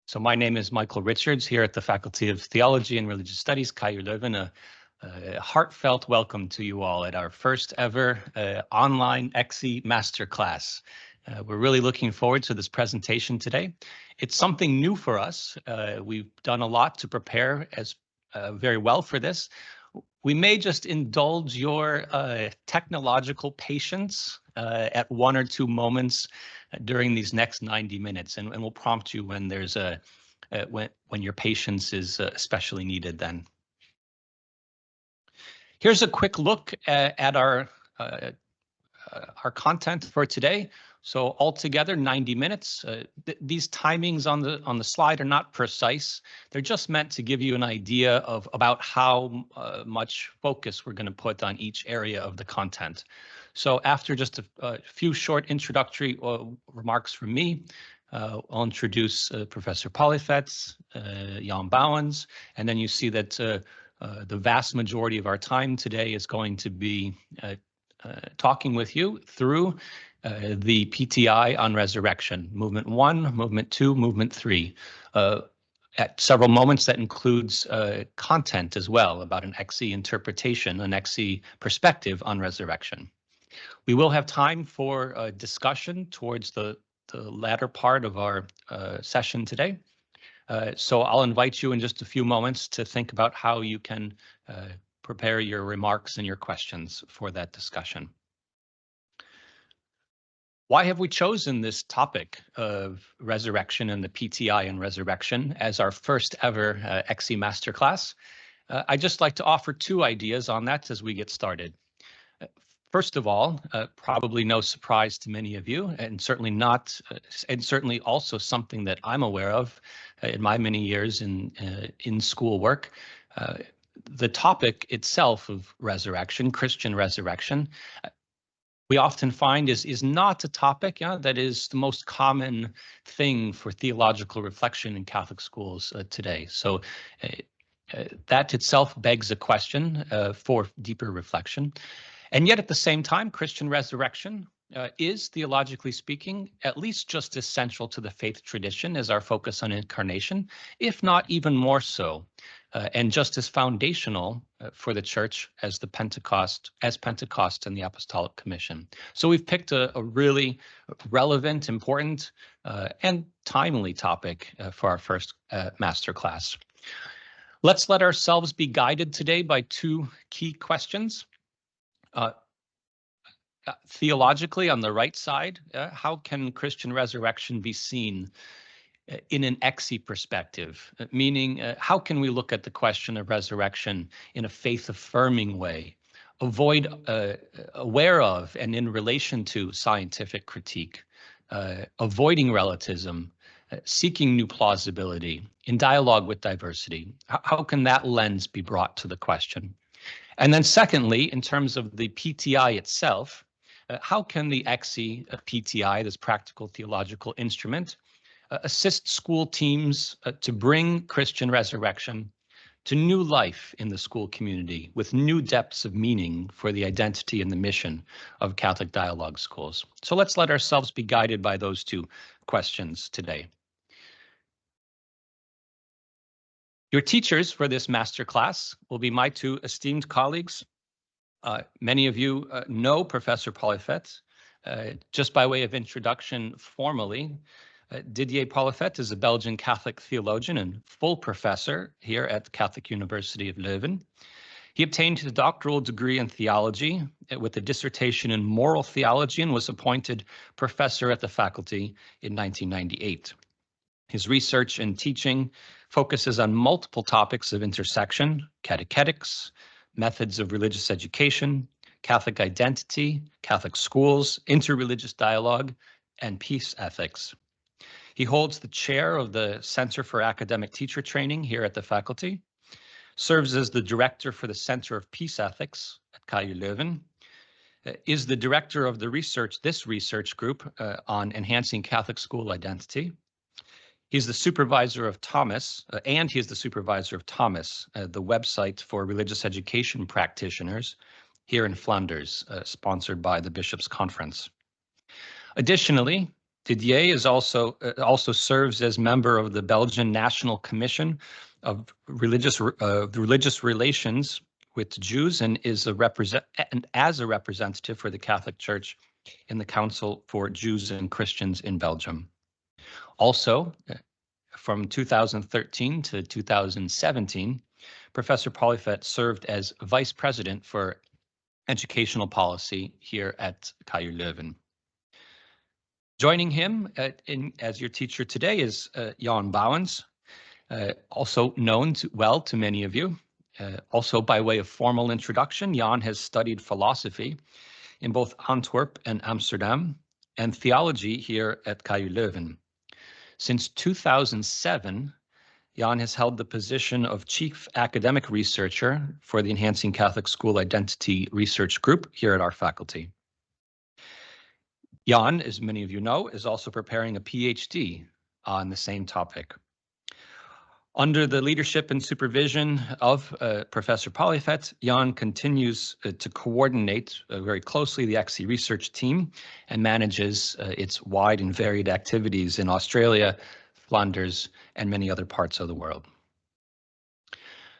So my name is Michael Richards here at the Faculty of Theology and Religious Studies, KU Leuven. A heartfelt welcome to you all at our first ever online ECSI Masterclass. We're really looking forward to this presentation today. It's something new for us. We've done a lot to prepare very well for this. We may just indulge your technological patience at one or two moments during these next 90 minutes, and we'll prompt you when there's when your patience is especially needed then. Here's a quick look at our content for today. So altogether 90 minutes. These timings on the slide are not precise. They're just meant to give you an idea of about how much focus we're going to put on each area of the content. So after just a few short introductory remarks from me, I'll introduce Professor Pollefeyt, Jan Bouwens, and then you see that the vast majority of our time today is going to be talking with you through the PTI on resurrection, movement 1, movement 2, movement 3. At several moments that includes content as well about an ECSI interpretation, an ECSI perspective on resurrection. We will have time for discussion towards the latter part of our session today. So I'll invite you in just a few moments to think about how you can prepare your remarks and your questions for that discussion. Why have we chosen this topic of resurrection and the PTI and resurrection as our first ever ECSI Masterclass? I'd just like to offer two ideas on that as we get started. First of all, probably no surprise to many of you, and certainly not, and certainly also something that I'm aware of in my many years in school work. The topic itself of resurrection, Christian resurrection, we often find is not a topic that is the most common thing for theological reflection in Catholic schools today. So that itself begs a question for deeper reflection. And yet at the same time, Christian resurrection is, theologically speaking, at least just as central to the faith tradition as our focus on incarnation, if not even more so, and just as foundational for the church as Pentecost and the Apostolic Commission. So we've picked a really relevant, important, and timely topic for our first masterclass. Let's let ourselves be guided today by two key questions. Theologically, on the right side, how can Christian resurrection be seen in an ECSI perspective? Meaning, how can we look at the question of resurrection in a faith-affirming way, aware of and in relation to scientific critique, avoiding relativism, seeking new plausibility, in dialogue with diversity? How can that lens be brought to the question? And then secondly, in terms of the PTI itself, how can the ECSI PTI, this practical theological instrument, assist school teams to bring Christian resurrection to new life in the school community with new depths of meaning for the identity and the mission of Catholic dialogue schools? So let's let ourselves be guided by those two questions today. Your teachers for this masterclass will be my two esteemed colleagues. Many of you know Professor Pollefeyt. Just by way of introduction formally, Didier Pollefeyt is a Belgian Catholic theologian and full professor here at Catholic University of Leuven. He obtained his doctoral degree in theology with a dissertation in moral theology and was appointed professor at the faculty in 1998. His research and teaching focuses on multiple topics of intersection, catechetics, methods of religious education, Catholic identity, Catholic schools, interreligious dialogue, and peace ethics. He holds the chair of the Center for Academic Teacher Training here at the faculty, serves as the director for the Center of Peace Ethics at KU Leuven, is the director of this research group on enhancing Catholic school identity. He's the supervisor of Thomas, the website for religious education practitioners here in Flanders, sponsored by the Bishops' Conference. Additionally, Didier is also serves as member of the Belgian National Commission of Religious Relations with Jews and is as a representative for the Catholic Church in the Council for Jews and Christians in Belgium. Also, from 2013 to 2017, Professor Pollefeyt served as Vice President for Educational Policy here at KU Leuven. Joining him as your teacher today is Jan Bouwens, also known well to many of you. Also, by way of formal introduction, Jan has studied philosophy in both Antwerp and Amsterdam and theology here at KU Leuven. Since 2007, Jan has held the position of Chief Academic Researcher for the Enhancing Catholic School Identity Research Group here at our faculty. Jan, as many of you know, is also preparing a PhD on the same topic. Under the leadership and supervision of Professor Pollefeyt, Jan continues to coordinate very closely the ECSI research team and manages its wide and varied activities in Australia, Flanders, and many other parts of the world.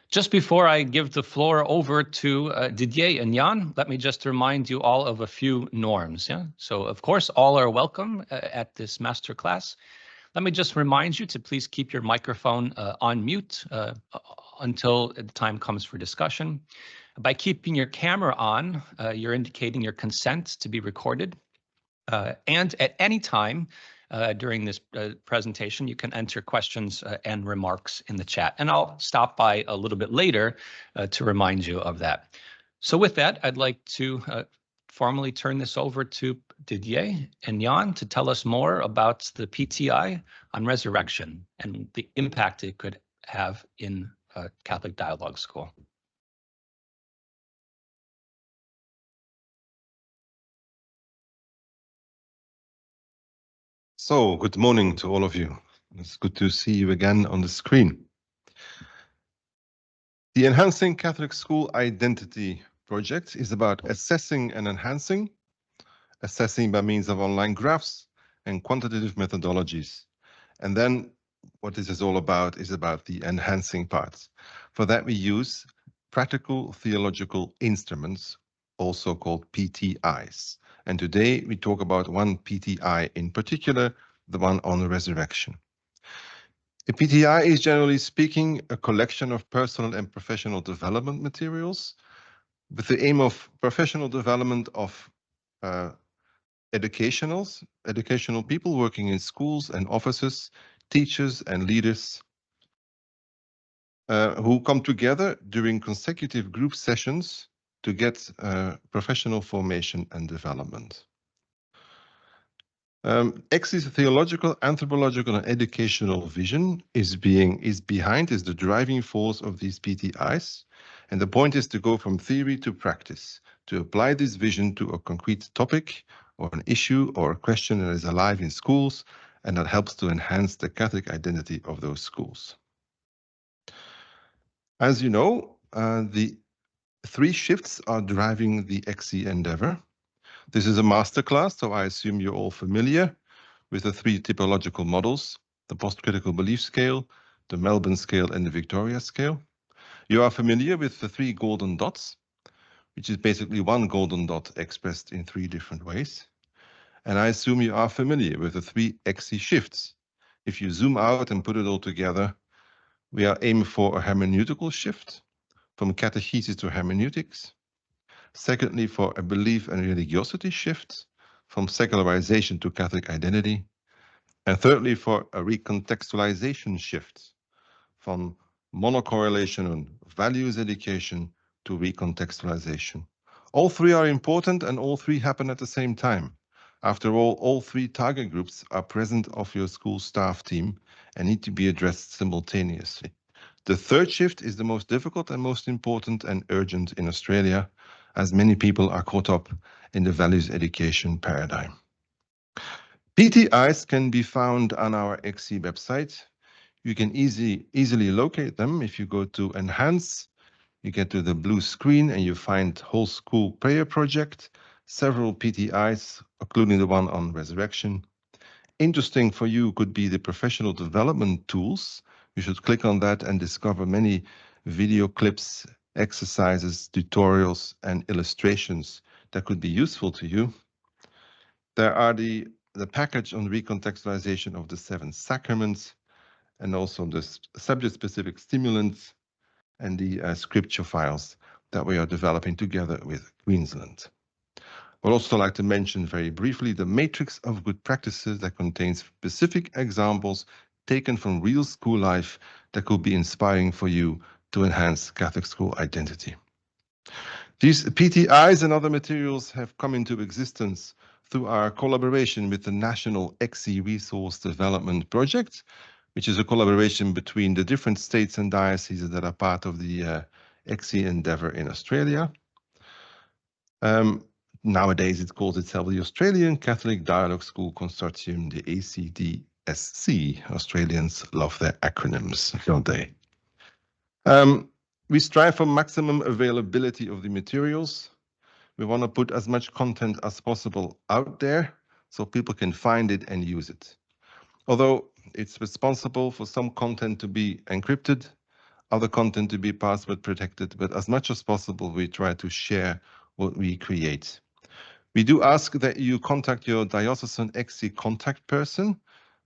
Just before I give the floor over to Didier and Jan, let me just remind you all of a few norms. Yeah? So, of course, all are welcome at this masterclass. Let me just remind you to please keep your microphone on mute until the time comes for discussion. By keeping your camera on, you're indicating your consent to be recorded. And at any time during this presentation, you can enter questions and remarks in the chat. And I'll stop by a little bit later to remind you of that. So with that, I'd like to formally turn this over to Didier and Jan to tell us more about the PTI on resurrection and the impact it could have in a Catholic Dialogue School. So, good morning to all of you. It's good to see you again on the screen. The Enhancing Catholic School Identity project is about assessing and enhancing, assessing by means of online graphs and quantitative methodologies. And then what this is all about is about the enhancing part. For that, we use practical theological instruments, also called PTIs. And today we talk about one PTI in particular, the one on the resurrection. A PTI is, generally speaking, a collection of personal and professional development materials with the aim of professional development of educational people working in schools and offices, teachers and leaders who come together during consecutive group sessions to get professional formation and development. ECSI's theological, anthropological, and educational vision is the driving force of these PTIs. And the point is to go from theory to practice, to apply this vision to a concrete topic or an issue or a question that is alive in schools, and that helps to enhance the Catholic identity of those schools. As you know, the three shifts are driving the ECSI endeavor. This is a masterclass, so I assume you're all familiar with the three typological models, the post-critical belief scale, the Melbourne scale, and the Victoria scale. You are familiar with the three golden dots, which is basically one golden dot expressed in three different ways. And I assume you are familiar with the three ECSI shifts. If you zoom out and put it all together, we are aiming for a hermeneutical shift from catechesis to hermeneutics. Secondly, for a belief and religiosity shift from secularization to Catholic identity. And thirdly, for a recontextualization shift from monocorrelation on values education to recontextualization. All three are important and all three happen at the same time. After all three target groups are present of your school staff team and need to be addressed simultaneously. The third shift is the most difficult and most important and urgent in Australia, as many people are caught up in the values education paradigm. PTIs can be found on our ECSI website. You can easily locate them. If you go to Enhance, you get to the blue screen and you find Whole School Prayer Project, several PTIs, including the one on resurrection. Interesting for you could be the professional development tools. You should click on that and discover many video clips, exercises, tutorials, and illustrations that could be useful to you. There are the package on recontextualization of the 7 sacraments, and also the subject-specific stimulants and the scripture files that we are developing together with Queensland. I would also like to mention very briefly the matrix of good practices that contains specific examples taken from real school life that could be inspiring for you to enhance Catholic school identity. These PTIs and other materials have come into existence through our collaboration with the National ECSI Resource Development Project, which is a collaboration between the different states and dioceses that are part of the ECSI endeavor in Australia. Nowadays, it calls itself the Australian Catholic Dialogue School Consortium, the ACDSC. Australians love their acronyms, don't they? We strive for maximum availability of the materials. We want to put as much content as possible out there so people can find it and use it. Although it's responsible for some content to be encrypted, other content to be password protected, but as much as possible, we try to share what we create. We do ask that you contact your diocesan ECSI contact person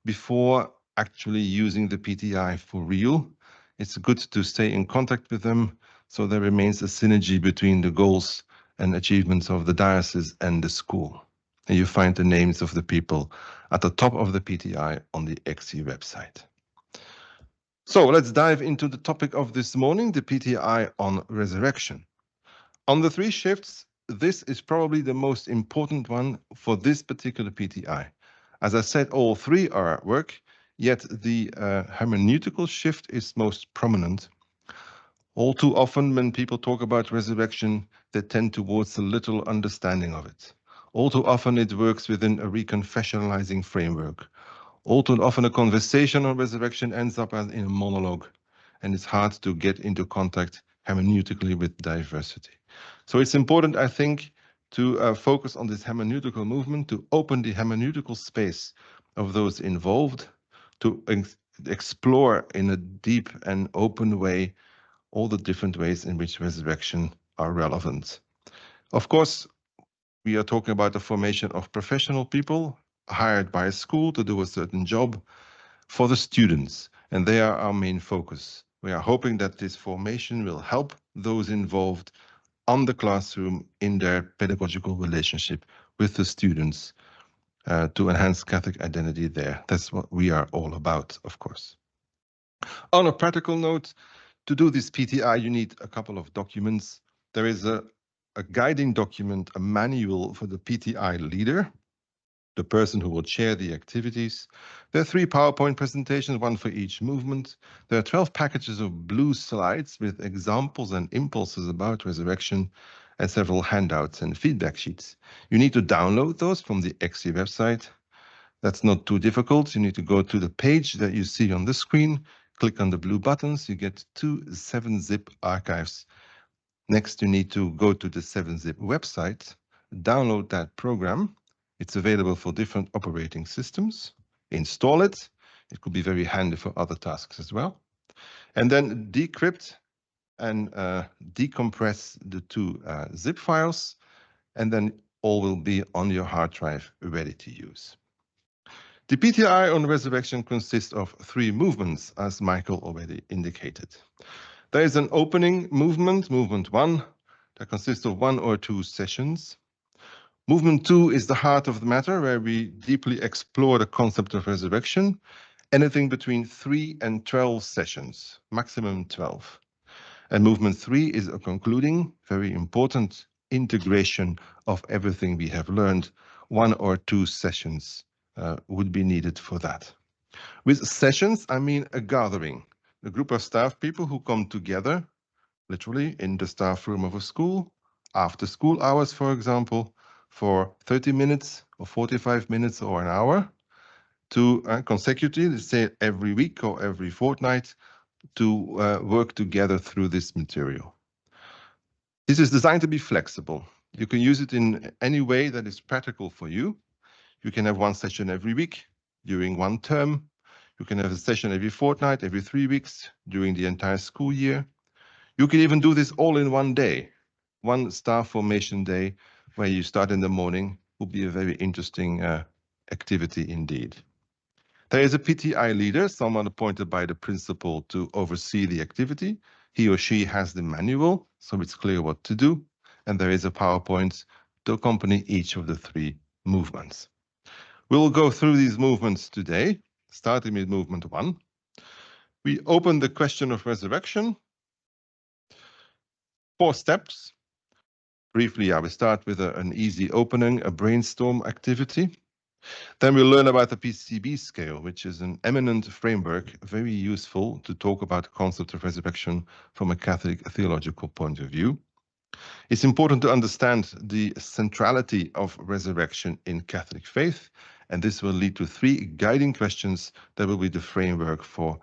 before actually using the PTI for real. It's good to stay in contact with them so there remains a synergy between the goals and achievements of the diocese and the school. And you find the names of the people at the top of the PTI on the ECSI website. So let's dive into the topic of this morning, the PTI on resurrection. On the 3 shifts, this is probably the most important one for this particular PTI. As I said, all 3 are at work, yet the hermeneutical shift is most prominent. All too often when people talk about resurrection, they tend towards a little understanding of it. All too often it works within a reconfessionalizing framework. All too often a conversation on resurrection ends up in a monologue, and it's hard to get into contact hermeneutically with diversity. So it's important, I think, to focus on this hermeneutical movement, to open the hermeneutical space of those involved, to explore in a deep and open way all the different ways in which resurrection are relevant. Of course, we are talking about the formation of professional people hired by a school to do a certain job for the students, and they are our main focus. We are hoping that this formation will help those involved on the classroom in their pedagogical relationship with the students to enhance Catholic identity there. That's what we are all about, of course. On a practical note, to do this PTI, you need a couple of documents. There is a guiding document, a manual for the PTI leader, the person who will chair the activities. There are 3 PowerPoint presentations, 1 for each movement. There are 12 packages of blue slides with examples and impulses about resurrection, and several handouts and feedback sheets. You need to download those from the ECSI website. That's not too difficult. You need to go to the page that you see on the screen, click on the blue buttons, you get 2 7-zip archives. Next, you need to go to the 7-zip website, download that program. It's available for different operating systems. Install it. It could be very handy for other tasks as well. And then decrypt and decompress the 2 zip files, and then all will be on your hard drive ready to use. The PTI on resurrection consists of 3 movements, as Michael already indicated. There is an opening movement, movement 1, that consists of 1 or 2 sessions. Movement 2 is the heart of the matter, where we deeply explore the concept of resurrection, anything between 3 and 12 sessions, maximum 12. And movement 3 is a concluding, very important integration of everything we have learned. 1 or 2 sessions would be needed for that. With sessions, I mean a gathering, a group of staff people who come together, literally in the staff room of a school, after school hours, for example, for 30 minutes or 45 minutes or an hour, to consecutively, say every week or every fortnight, to work together through this material. This is designed to be flexible. You can use it in any way that is practical for you. You can have 1 session every week. during one term. You can have a session every fortnight, every 3 weeks, during the entire school year. You can even do this all in one day. One star formation day where you start in the morning will be a very interesting activity indeed. There is a PTI leader, someone appointed by the principal to oversee the activity. He or she has the manual, so it's clear what to do. And there is a PowerPoint to accompany each of the 3 movements. We'll go through these movements today, starting with movement 1. We open the question of resurrection. 4 steps. Briefly, I will start with an easy opening, a brainstorm activity. Then we'll learn about the PCB scale, which is an eminent framework, very useful to talk about the concept of resurrection from a Catholic theological point of view. It's important to understand the centrality of resurrection in Catholic faith, and this will lead to 3 guiding questions that will be the framework for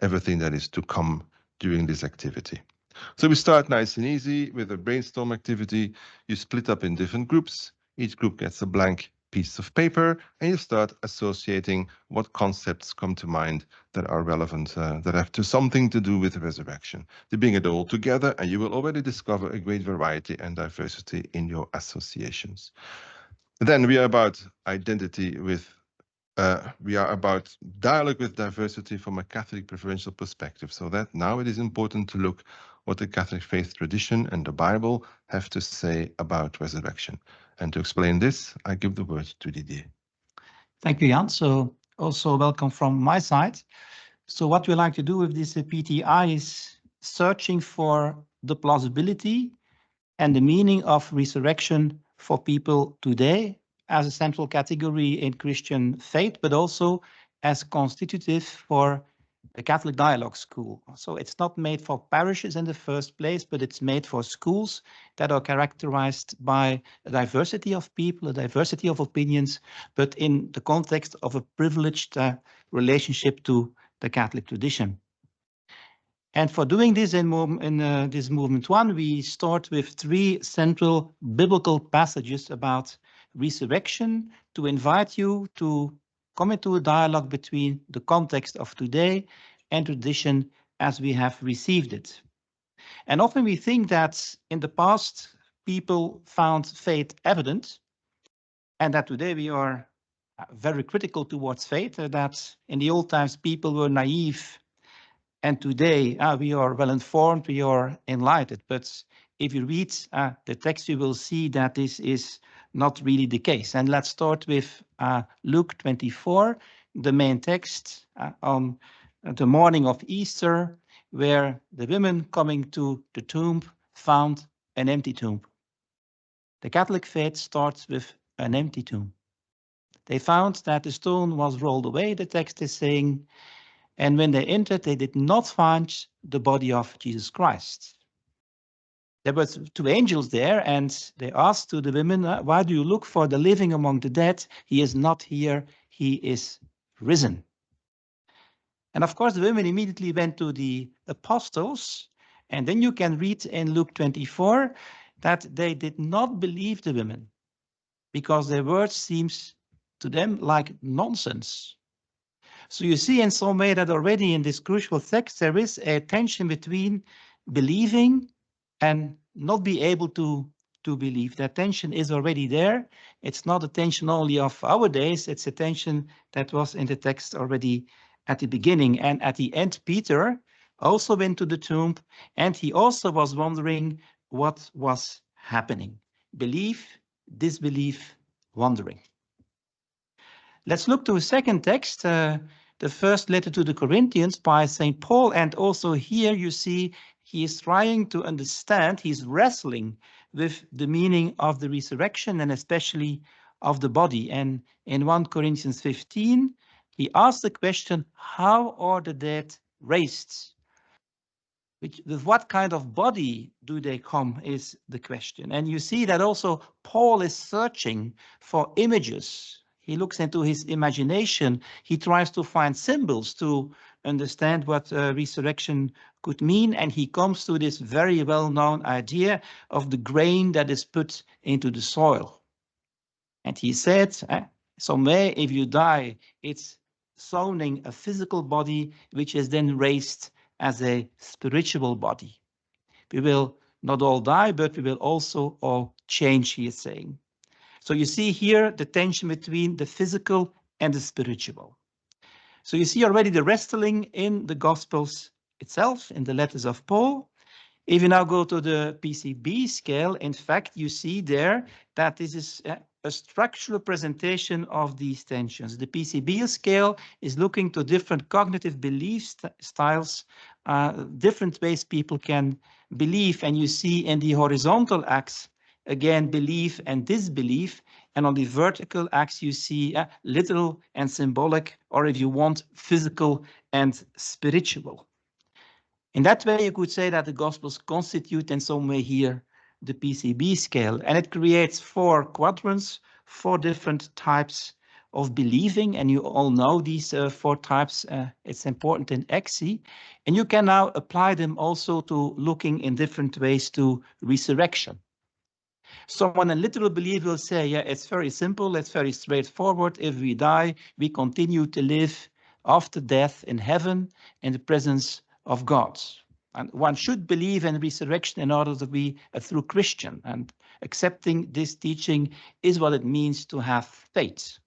everything that is to come during this activity. So we start nice and easy with a brainstorm activity. You split up in different groups. Each group gets a blank piece of paper, and you start associating what concepts come to mind that are relevant, that have something to do with the resurrection. To bring it all together, and you will already discover a great variety and diversity in your associations. Then we are about identity with we are about dialogue with diversity from a Catholic preferential perspective, so that now it is important to look what the Catholic faith tradition and the Bible have to say about resurrection. And to explain this, I give the word to Didier. Thank you, Jan. So also welcome from my side. So what we like to do with this PTI is searching for the plausibility and the meaning of resurrection for people today as a central category in Christian faith, but also as constitutive for a Catholic dialogue school. So it's not made for parishes in the first place, but it's made for schools that are characterized by a diversity of people, a diversity of opinions, but in the context of a privileged relationship to the Catholic tradition. And for doing this in this movement 1, we start with 3 central biblical passages about resurrection to invite you to come into a dialogue between the context of today and tradition as we have received it. And often we think that in the past people found faith evident, and that today we are very critical towards faith, that in the old times people were naive, and today we are well informed, we are enlightened. But if you read the text, you will see that this is not really the case. And let's start with Luke 24, the main text on the morning of Easter, where the women coming to the tomb found an empty tomb. The Catholic faith starts with an empty tomb. They found that the stone was rolled away, the text is saying, and when they entered, they did not find the body of Jesus Christ. There were 2 angels there, and they asked to the women, why do you look for the living among the dead? He is not here, he is risen. And of course, the women immediately went to the apostles, and then you can read in Luke 24 that they did not believe the women because their words seems to them like nonsense. So you see in some way that already in this crucial text, there is a tension between believing and not be able to believe. That tension is already there. It's not a tension only of our days, it's a tension that was in the text already at the beginning. And at the end, Peter also went to the tomb, and he also was wondering what was happening. Belief, disbelief, wondering. Let's look to a second text, the first letter to the Corinthians by St. Paul. And also here you see he is trying to understand, he's wrestling with the meaning of the resurrection and especially of the body. And in 1 Corinthians 15, he asks the question, how are the dead raised? With what kind of body do they come is the question. And you see that also Paul is searching for images. He looks into his imagination. He tries to find symbols to understand what resurrection could mean. And he comes to this very well-known idea of the grain that is put into the soil. And he said, Some way, if you die, it's sowing a physical body, which is then raised as a spiritual body. We will not all die, but we will also all change, he is saying. So you see here the tension between the physical and the spiritual. So you see already the wrestling in the Gospels itself, in the letters of Paul. If you now go to the PCB scale, in fact, you see there that this is a structural presentation of these tensions. The PCB scale is looking to different cognitive belief styles, different ways people can believe. And you see in the horizontal axis, again, belief and disbelief. And on the vertical axis, you see literal and symbolic, or if you want, physical and spiritual. In that way, you could say that the Gospels constitute in some way here the PCB scale, and it creates 4 quadrants, 4 different types of believing, and you all know these 4 types. It's important in ECSI, and you can now apply them also to looking in different ways to resurrection. Someone a literal believer will say, yeah, it's very simple, it's very straightforward. If we die, we continue to live after death in heaven in the presence of God. And one should believe in resurrection in order to be a true Christian. And accepting this teaching is what it means to have faith.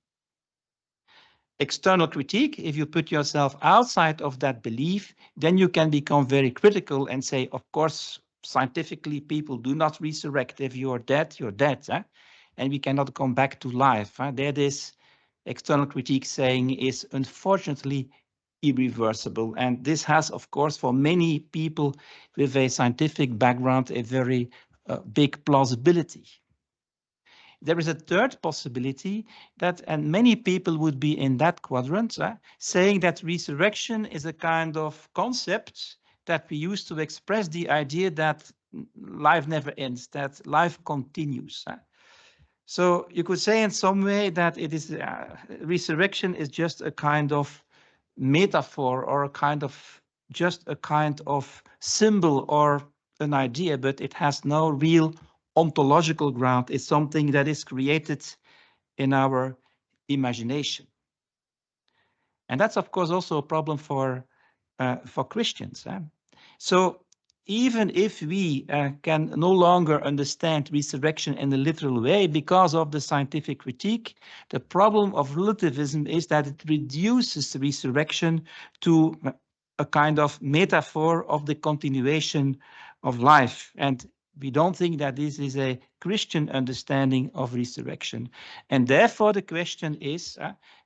External critique, if you put yourself outside of that belief, then you can become very critical and say, of course, scientifically, people do not resurrect. If you're dead, you're dead. And we cannot come back to life. That is external critique saying is unfortunately irreversible. And this has, of course, for many people with a scientific background, a very big plausibility. There is a third possibility that, and many people would be in that quadrant, saying that resurrection is a kind of concept that we use to express the idea that life never ends, that life continues. So you could say in some way that it is resurrection is just a kind of metaphor or a kind of just a kind of symbol or an idea, but it has no real ontological ground. It's something that is created in our imagination. And that's, of course, also a problem for Christians. So even if we can no longer understand resurrection in a literal way because of the scientific critique, the problem of relativism is that it reduces resurrection to a kind of metaphor of the continuation of life. And we don't think that this is a Christian understanding of resurrection. And therefore, the question is,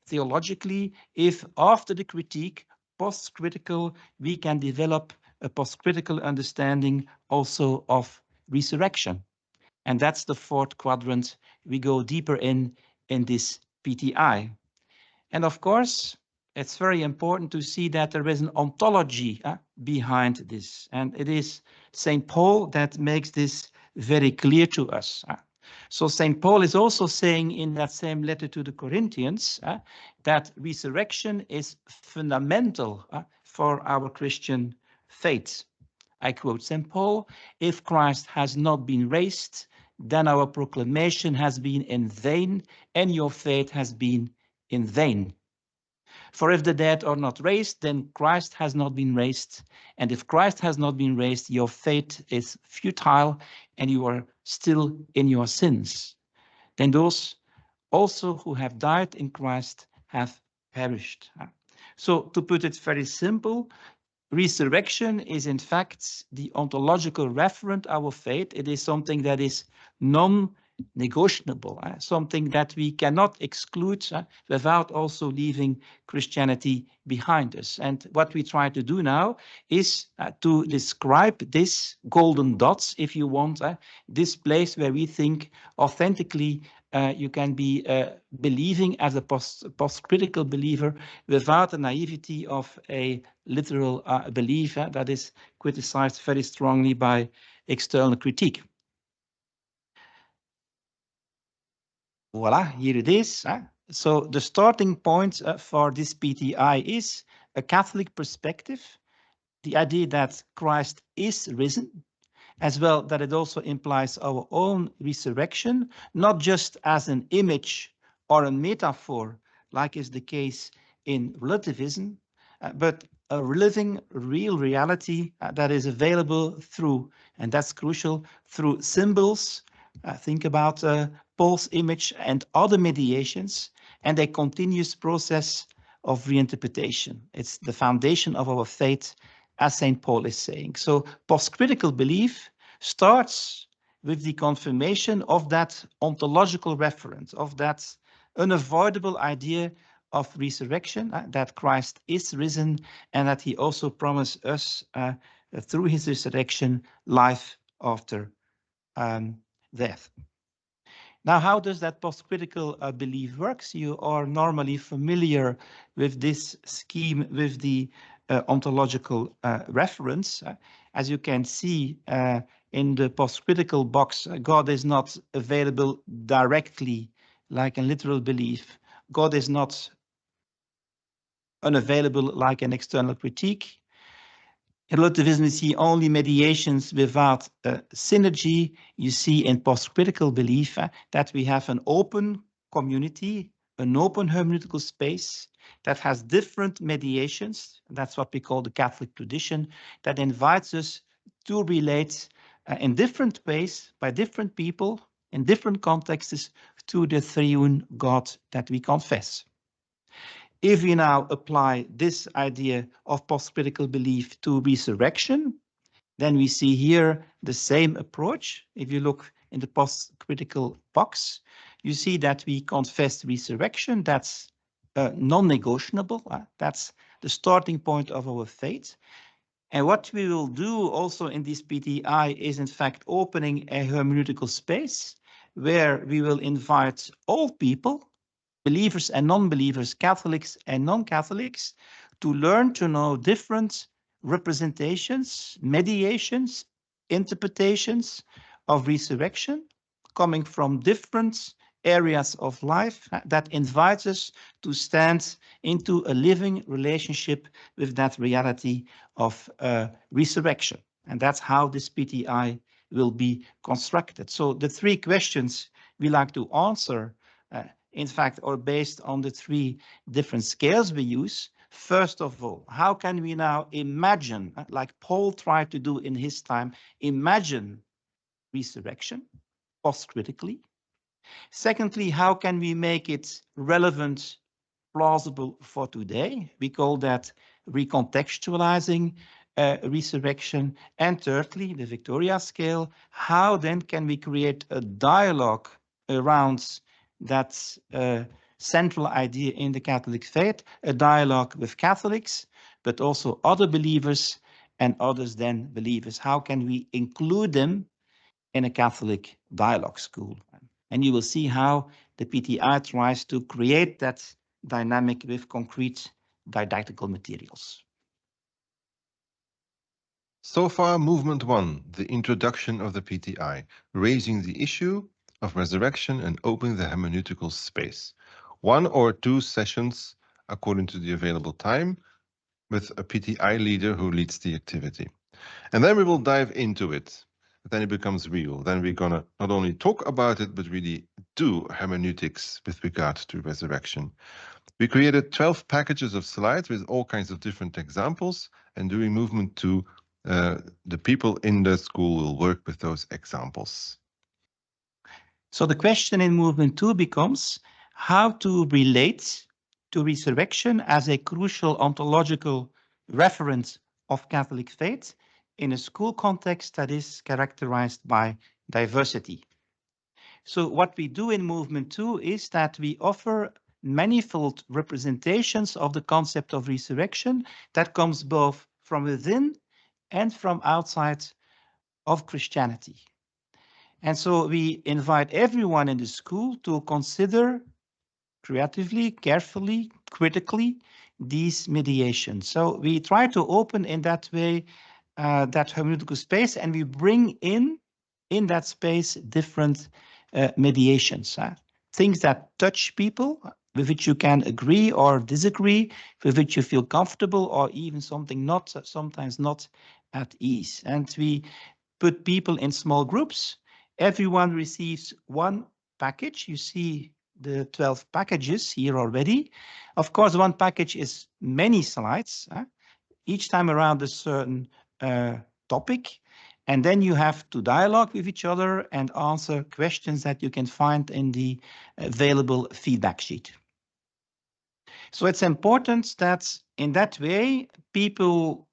theologically, if after the critique, post-critical, we can develop a post-critical understanding also of resurrection. And that's the 4th quadrant we go deeper in this PTI. And of course, it's very important to see that there is an ontology behind this. And it is St. Paul that makes this very clear to us. So St. Paul is also saying in that same letter to the Corinthians that resurrection is fundamental for our Christian faith. I quote St. Paul, if Christ has not been raised, then our proclamation has been in vain and your faith has been in vain. For if the dead are not raised, then Christ has not been raised. And if Christ has not been raised, your faith is futile and you are still in your sins. Then those also who have died in Christ have perished. So to put it very simple, resurrection is in fact the ontological referent our faith. It is something that is non-negotiable, something that we cannot exclude without also leaving Christianity behind us. And what we try to do now is to describe this golden dots, if you want, this place where we think authentically you can be believing as a post-critical believer without the naivety of a literal belief that is criticized very strongly by external critique. Voila, here it is. So the starting point for this PTI is a Catholic perspective, the idea that Christ is risen, as well that it also implies our own resurrection, not just as an image or a metaphor, like is the case in relativism, but a living real reality that is available through, and that's crucial, through symbols. Think about Paul's image and other mediations, and a continuous process of reinterpretation. It's the foundation of our faith, as St. Paul is saying. So post-critical belief starts with the confirmation of that ontological reference, of that unavoidable idea of resurrection, that Christ is risen, and that he also promised us through his resurrection life after death. Now, how does that post-critical belief works? You are normally familiar with this scheme, with the ontological reference. As you can see in the post-critical box, God is not available directly like a literal belief. God is not unavailable like an external critique. In relativism, you see only mediations without synergy. You see in post-critical belief that we have an open community, an open hermeneutical space that has different mediations. That's what we call the Catholic tradition, that invites us to relate in different ways by different people in different contexts to the triune God that we confess. If we now apply this idea of post-critical belief to resurrection, then we see here the same approach. If you look in the post-critical box, you see that we confess resurrection. That's non-negotiable. That's the starting point of our faith. And what we will do also in this PTI is in fact opening a hermeneutical space where we will invite all people, believers and non-believers, Catholics and non-Catholics, to learn to know different representations, mediations, interpretations of resurrection coming from different areas of life that invites us to stand into a living relationship with that reality of resurrection. And that's how this PTI will be constructed. So the three questions we like to answer in fact, are based on the three different scales we use. First of all, how can we now imagine, like Paul tried to do in his time, imagine resurrection post-critically? Secondly, how can we make it relevant, plausible for today? We call that recontextualizing resurrection. And thirdly, the Victoria scale, how then can we create a dialogue around that central idea in the Catholic faith, a dialogue with Catholics, but also other believers and others than believers. How can we include them in a Catholic dialogue school? And you will see how the PTI tries to create that dynamic with concrete didactical materials. So far, movement 1, the introduction of the PTI, raising the issue of resurrection and opening the hermeneutical space. 1 or 2 sessions according to the available time with a PTI leader who leads the activity. And then we will dive into it. Then it becomes real. Then we're going to not only talk about it, but really do hermeneutics with regard to resurrection. We created 12 packages of slides with all kinds of different examples, and during movement 2, the people in the school will work with those examples. So the question in movement 2 becomes how to relate to resurrection as a crucial ontological reference of Catholic faith in a school context that is characterized by diversity. So what we do in movement 2 is that we offer manifold representations of the concept of resurrection that comes both from within and from outside of Christianity. And so we invite everyone in the school to consider creatively, carefully, critically, these mediations. So we try to open in that way that hermeneutical space, and we bring in that space different mediations, things that touch people, with which you can agree or disagree, with which you feel comfortable, or even something not, sometimes not at ease. And we put people in small groups. Everyone receives one package. You see the 12 packages here already. Of course, one package is many slides, each time around a certain topic. And then you have to dialogue with each other and answer questions that you can find in the available feedback sheet. So it's important that in that way, people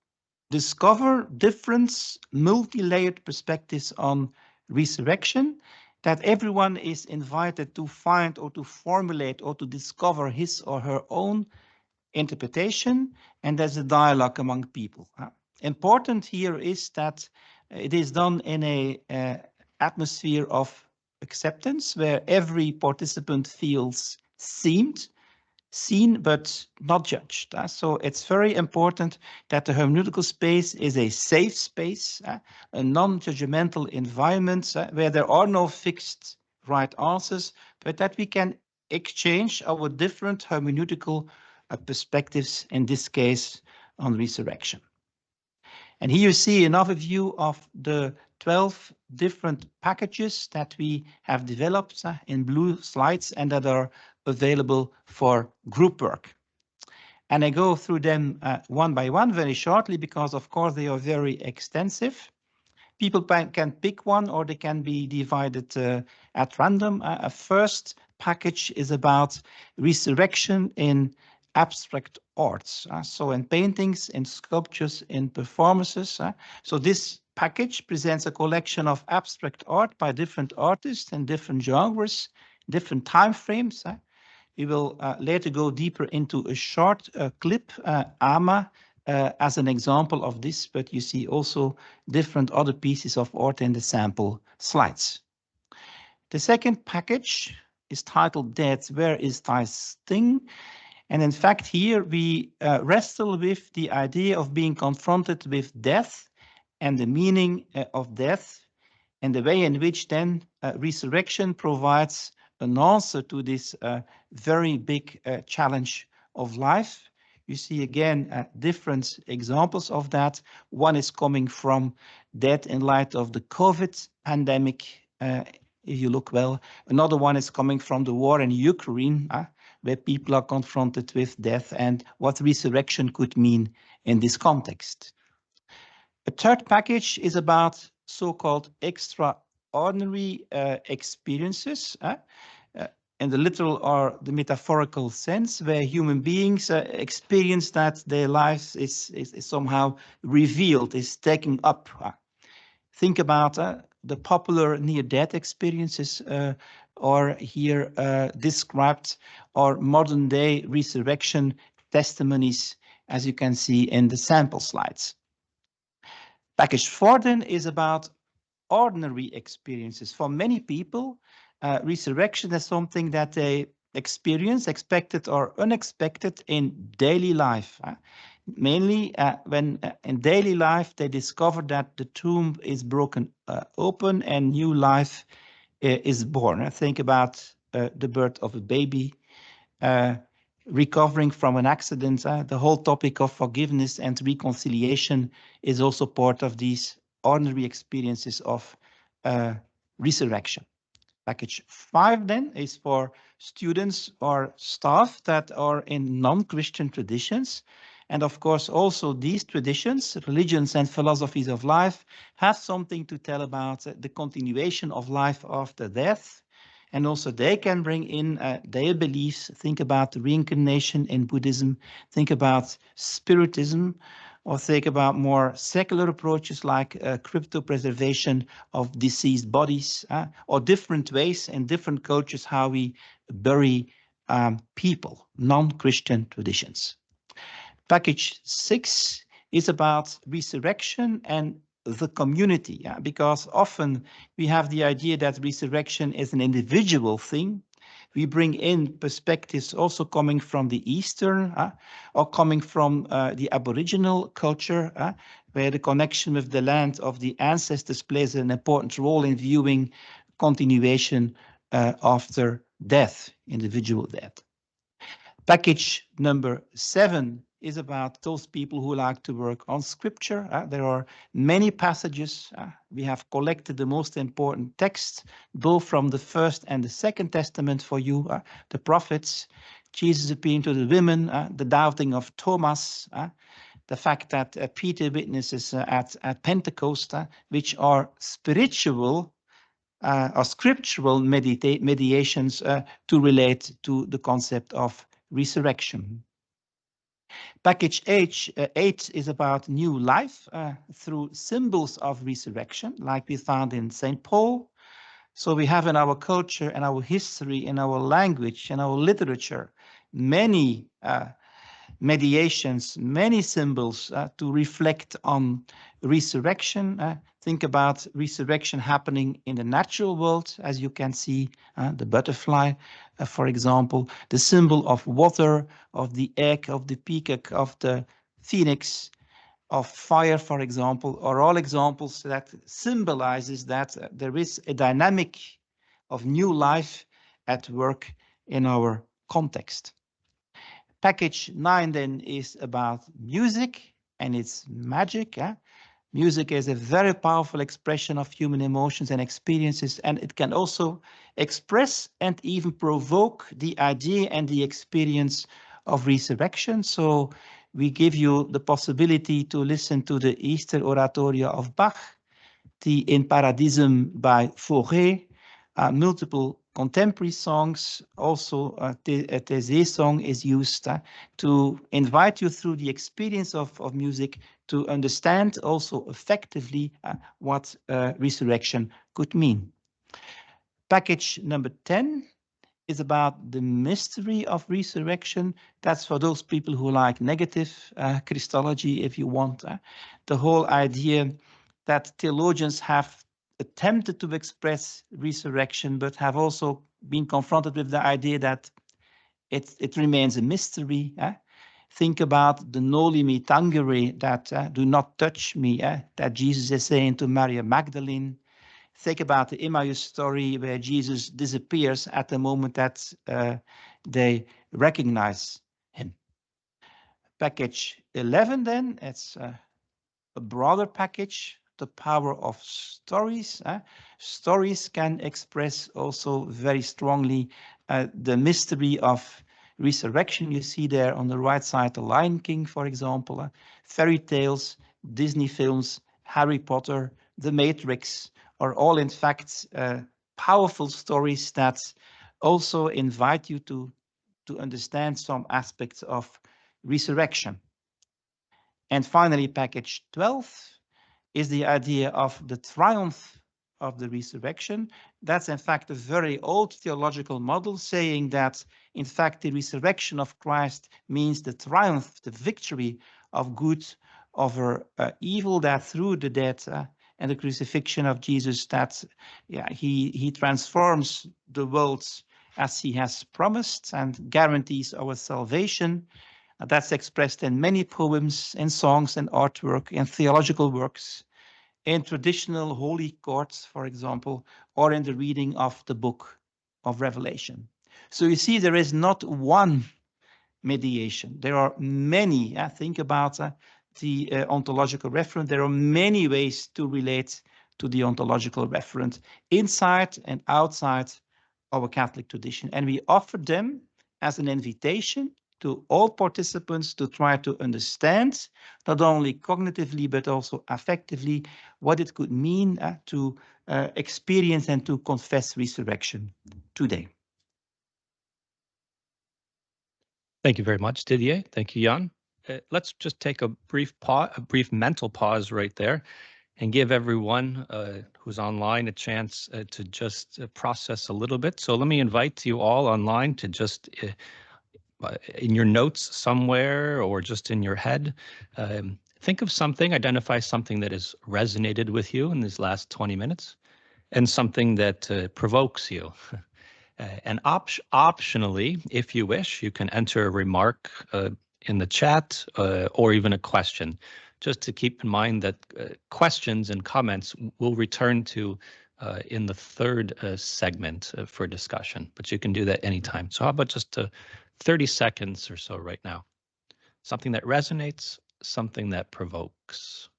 discover different multi-layered perspectives on resurrection, that everyone is invited to find or to formulate or to discover his or her own interpretation, and there's a dialogue among people. Important here is that it is done in a atmosphere of acceptance where every participant feels seen but not judged. So it's very important that the hermeneutical space is a safe space, a non-judgmental environment where there are no fixed right answers, but that we can exchange our different hermeneutical perspectives, in this case on resurrection. And here you see an overview of the 12 different packages that we have developed in blue slides and that are available for group work. And I go through them one by one very shortly because, of course, they are very extensive. People can pick one or they can be divided at random. A first package is about resurrection in abstract arts. So in paintings, in sculptures, in performances. So this package presents a collection of abstract art by different artists and different genres, different time frames. We will later go deeper into a short clip, Ama, as an example of this, but you see also different other pieces of art in the sample slides. The second package is titled Dead, Where is Thy Sting? And in fact, here we wrestle with the idea of being confronted with death and the meaning of death and the way in which then resurrection provides an answer to this very big challenge of life. You see again different examples of that. One is coming from death in light of the COVID pandemic, if you look well. Another one is coming from the war in Ukraine, where people are confronted with death and what resurrection could mean in this context. A third package is about so-called extraordinary experiences, in the literal or the metaphorical sense, where human beings experience that their lives is somehow revealed, is taken up. Think about the popular near-death experiences or here described, or modern-day resurrection testimonies, as you can see in the sample slides. Package 4 then is about ordinary experiences. For many people, resurrection is something that they experience, expected or unexpected, in daily life. Mainly when in daily life they discover that the tomb is broken open and new life is born. Think about the birth of a baby, recovering from an accident. The whole topic of forgiveness and reconciliation is also part of these ordinary experiences of resurrection. Package 5 then is for students or staff that are in non-Christian traditions. And of course, also these traditions, religions and philosophies of life have something to tell about the continuation of life after death. And also they can bring in their beliefs. Think about reincarnation in Buddhism, think about spiritism, or think about more secular approaches like cryptopreservation of deceased bodies, or different ways in different cultures how we bury people, non-Christian traditions. Package 6 is about resurrection and the community, because often we have the idea that resurrection is an individual thing. We bring in perspectives also coming from the Eastern or coming from the Aboriginal culture, where the connection with the land of the ancestors plays an important role in viewing continuation after death, individual death. Package number 7 is about those people who like to work on scripture. There are many passages. We have collected the most important texts, both from the First and the Second Testament for you, the prophets, Jesus appearing to the women, the doubting of Thomas, the fact that Peter witnesses at Pentecost, which are spiritual or scriptural mediations to relate to the concept of resurrection. Package 8 is about new life through symbols of resurrection, like we found in St. Paul. So we have in our culture and our history, in our language and our literature, many mediations, many symbols to reflect on resurrection. Think about resurrection happening in the natural world, as you can see, the butterfly, for example, the symbol of water, of the egg, of the peacock, of the phoenix, of fire, for example, are all examples that symbolizes that there is a dynamic of new life at work in our context. Package 9 then is about music and its magic. Music is a very powerful expression of human emotions and experiences, and it can also express and even provoke the idea and the experience of resurrection. So we give you the possibility to listen to the Easter Oratorio of Bach, the In Paradisum by Fauré, multiple contemporary songs. Also, a Thésée song is used to invite you through the experience of music to understand also effectively what resurrection could mean. Package number 10 is about the mystery of resurrection. That's for those people who like negative Christology, if you want. The whole idea that theologians have attempted to express resurrection, but have also been confronted with the idea that it remains a mystery. Think about the noli me tangere, that do not touch me, that Jesus is saying to Mary Magdalene. Think about the Emmaus story where Jesus disappears at the moment that they recognize him. Package 11 then, it's a broader package, the power of stories. Stories can express also very strongly the mystery of resurrection. You see there on the right side, The Lion King, for example, fairy tales, Disney films, Harry Potter, The Matrix, are all in fact powerful stories that also invite you to understand some aspects of resurrection. And finally, package 12 is the idea of the triumph of the resurrection. That's in fact a very old theological model saying that in fact the resurrection of Christ means the triumph, the victory of good over evil, that through the death and the crucifixion of Jesus, that he transforms the world as he has promised and guarantees our salvation. That's expressed in many poems and songs and artwork and theological works, in traditional holy courts, for example, or in the reading of the book of Revelation. So you see, there is not one mediation. There are many. Think about the ontological referent. There are many ways to relate to the ontological referent inside and outside our Catholic tradition. And we offer them as an invitation to all participants to try to understand, not only cognitively, but also affectively, what it could mean to experience and to confess resurrection today. Thank you very much, Didier. Thank you, Jan. Let's just take a brief mental pause right there and give everyone who's online a chance to just process a little bit. So let me invite you all online to just in your notes somewhere or just in your head, think of something, identify something that has resonated with you in these last 20 minutes and something that provokes you. And optionally, if you wish, you can enter a remark in the chat or even a question, just to keep in mind that questions and comments will return to in the third segment for discussion, but you can do that anytime. So how about just 30 seconds or so right now? something that resonates, something that provokes.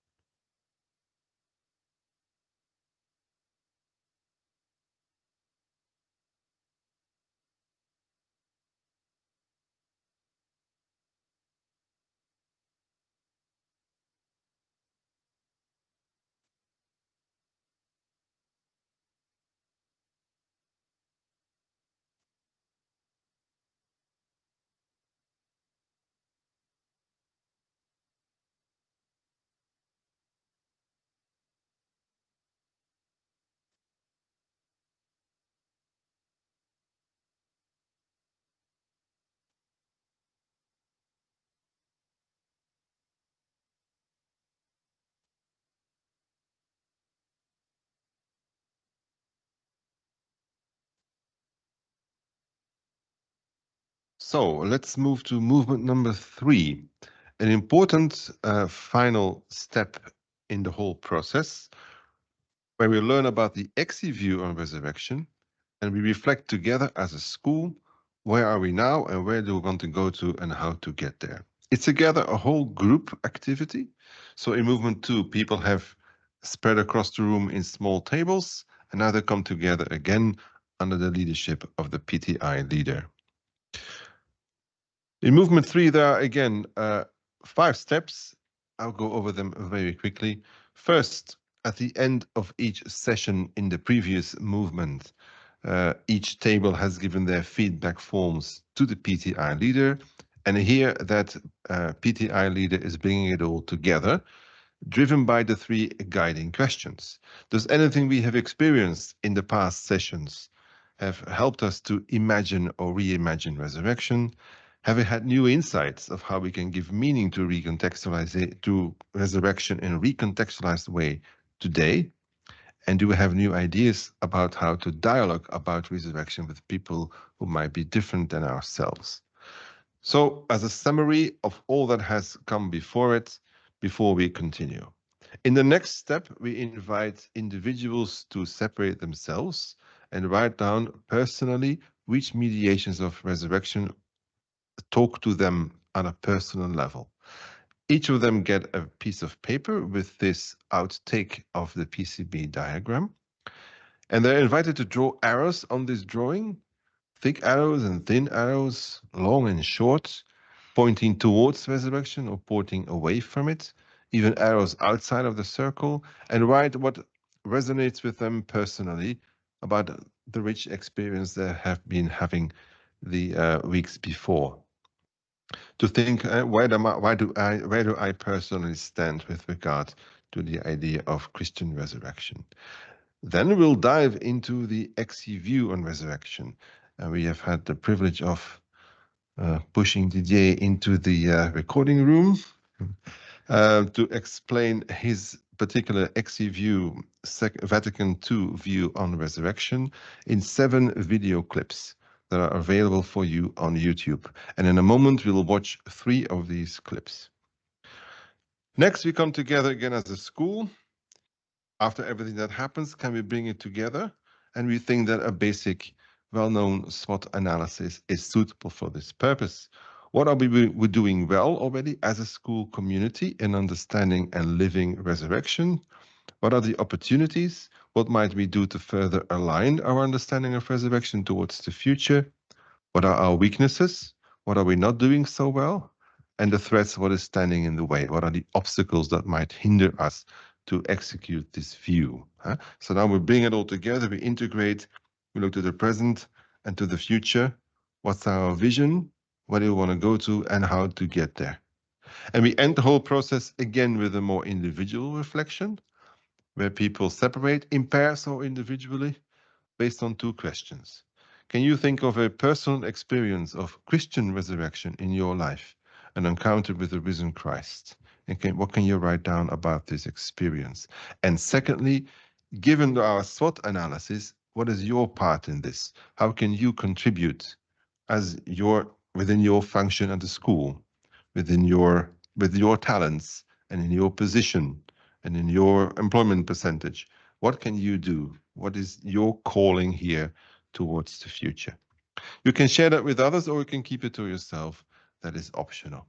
So let's move to movement number 3, an important final step in the whole process, where we learn about the ECSI view on resurrection, and we reflect together as a school, where are we now and where do we want to go to and how to get there. It's together a whole group activity. So in movement 2, people have spread across the room in small tables, and now they come together again under the leadership of the PTI leader. In movement 3, there are again 5 steps. I'll go over them very quickly. First, at the end of each session in the previous movement, each table has given their feedback forms to the PTI leader. And here that PTI leader is bringing it all together, driven by the 3 guiding questions. Does anything we have experienced in the past sessions have helped us to imagine or reimagine resurrection? Have we had new insights of how we can give meaning to to resurrection in a recontextualized way today? And do we have new ideas about how to dialogue about resurrection with people who might be different than ourselves? So, as a summary of all that has come before it, before we continue. In the next step, we invite individuals to separate themselves and write down personally which mediations of resurrection talk to them on a personal level. Each of them get a piece of paper with this outtake of the PCB diagram. And they're invited to draw arrows on this drawing, thick arrows and thin arrows, long and short, pointing towards resurrection or pointing away from it, even arrows outside of the circle, and write what resonates with them personally about the rich experience they have been having the weeks before. To think, where do I personally stand with regard to the idea of Christian resurrection? Then we'll dive into the ECSI view on resurrection. And we have had the privilege of pushing Didier into the recording room to explain his particular ECSI view, Vatican II view on resurrection in 7 video clips that are available for you on YouTube. And in a moment, we'll watch 3 of these clips. Next, we come together again as a school. After everything that happens, can we bring it together? And we think that a basic, well-known SWOT analysis is suitable for this purpose. What are we doing well already as a school community in understanding and living resurrection? What are the opportunities? What might we do to further align our understanding of resurrection towards the future? What are our weaknesses? What are we not doing so well? And the threats, what is standing in the way? What are the obstacles that might hinder us to execute this view? So now we bring it all together, we integrate, we look to the present and to the future. What's our vision? Where do we want to go to and how to get there? And we end the whole process again with a more individual reflection, where people separate in pairs or individually based on 2 questions. Can you think of a personal experience of Christian resurrection in your life, an encounter with the risen Christ? And what can you write down about this experience? And secondly, given our SWOT analysis, what is your part in this? How can you contribute within your function at the school, with your talents and in your position and in your employment percentage? What can you do? What is your calling here towards the future? You can share that with others or you can keep it to yourself. That is optional.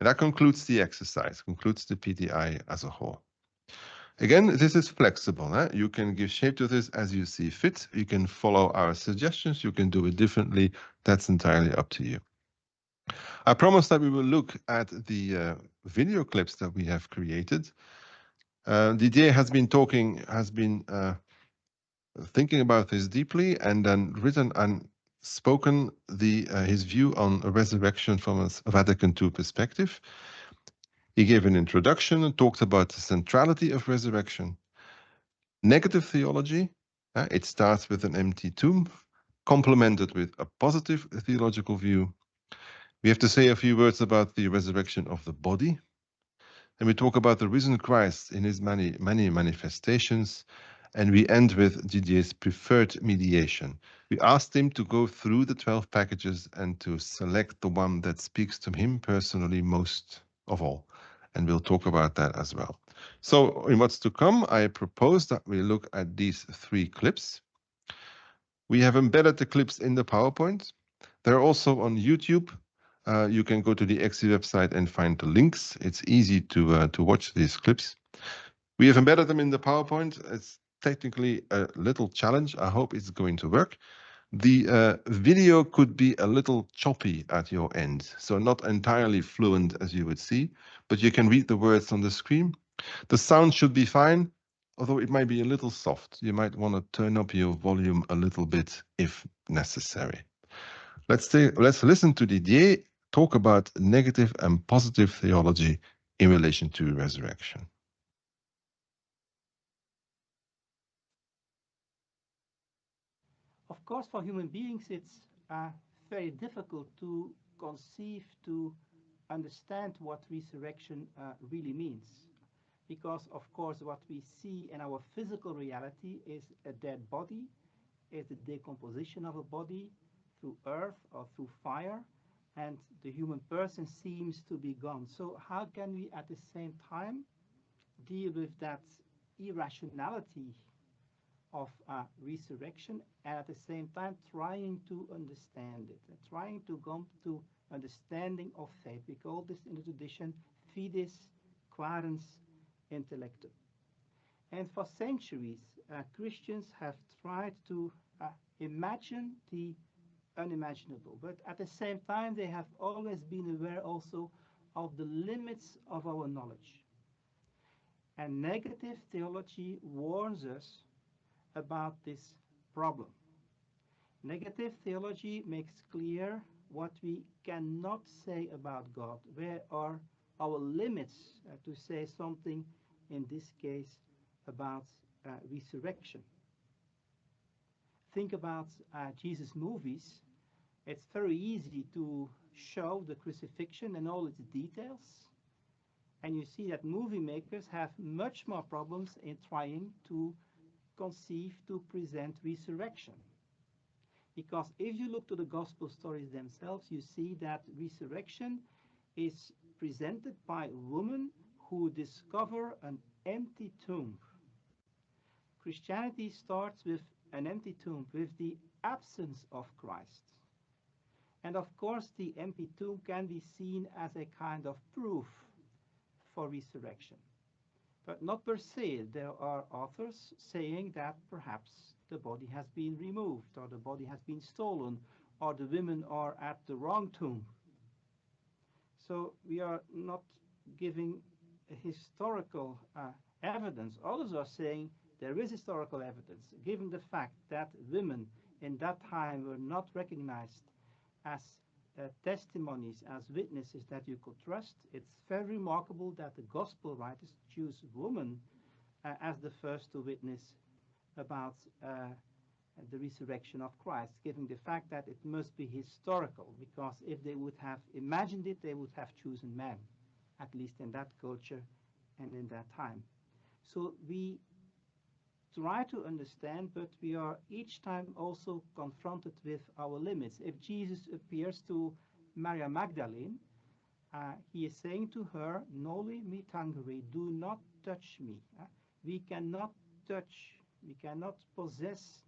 And that concludes the exercise, concludes the PTI as a whole. Again, this is flexible. You can give shape to this as you see fit. You can follow our suggestions. You can do it differently. That's entirely up to you. I promise that we will look at the video clips that we have created. Didier has been thinking about this deeply, and then written and spoken his view on resurrection from a Vatican II perspective. He gave an introduction and talked about the centrality of resurrection. Negative theology, it starts with an empty tomb, complemented with a positive theological view. We have to say a few words about the resurrection of the body. And we talk about the risen Christ in his many manifestations. And we end with Didier's preferred mediation. We asked him to go through the 12 packages and to select the one that speaks to him personally most of all. And we'll talk about that as well. So in what's to come, I propose that we look at these 3 clips. We have embedded the clips in the PowerPoint. They're also on YouTube. You can go to the ECSI website and find the links. It's easy to watch these clips. We have embedded them in the PowerPoint. It's technically a little challenge. I hope it's going to work. The video could be a little choppy at your end, so not entirely fluent as you would see, but you can read the words on the screen. The sound should be fine, although it might be a little soft. You might want to turn up your volume a little bit if necessary. Let's listen to Didier talk about negative and positive theology in relation to resurrection. Of course, for human beings, it's very difficult to conceive, to understand what resurrection really means. Because, of course, what we see in our physical reality is a dead body, is the decomposition of a body through earth or through fire, and the human person seems to be gone. So how can we at the same time deal with that irrationality of resurrection, and at the same time trying to understand it, and trying to come to understanding of faith? We call this in the tradition fides quaerens intellectum. And for centuries, Christians have tried to imagine the unimaginable, but at the same time they have always been aware also of the limits of our knowledge. And negative theology warns us about this problem. Negative theology makes clear what we cannot say about God. Where are our limits to say something, in this case, about resurrection? Think about Jesus' movies. It's very easy to show the crucifixion and all its details. And you see that movie makers have much more problems in trying to conceive, to present resurrection. Because if you look to the gospel stories themselves, you see that resurrection is presented by women who discover an empty tomb. Christianity starts with an empty tomb, with the absence of Christ. And of course, the empty tomb can be seen as a kind of proof for resurrection. But not per se. There are authors saying that perhaps the body has been removed, or the body has been stolen, or the women are at the wrong tomb. So we are not giving historical evidence. Others are saying there is historical evidence, given the fact that women in that time were not recognized as testimonies, as witnesses that you could trust. It's very remarkable that the gospel writers choose women as the first to witness about the resurrection of Christ, given the fact that it must be historical, because if they would have imagined it, they would have chosen men, at least in that culture and in that time. So we try to understand, but we are each time also confronted with our limits. If Jesus appears to Maria Magdalene, he is saying to her, "Noli me tangere," do not touch me. We cannot touch, we cannot possess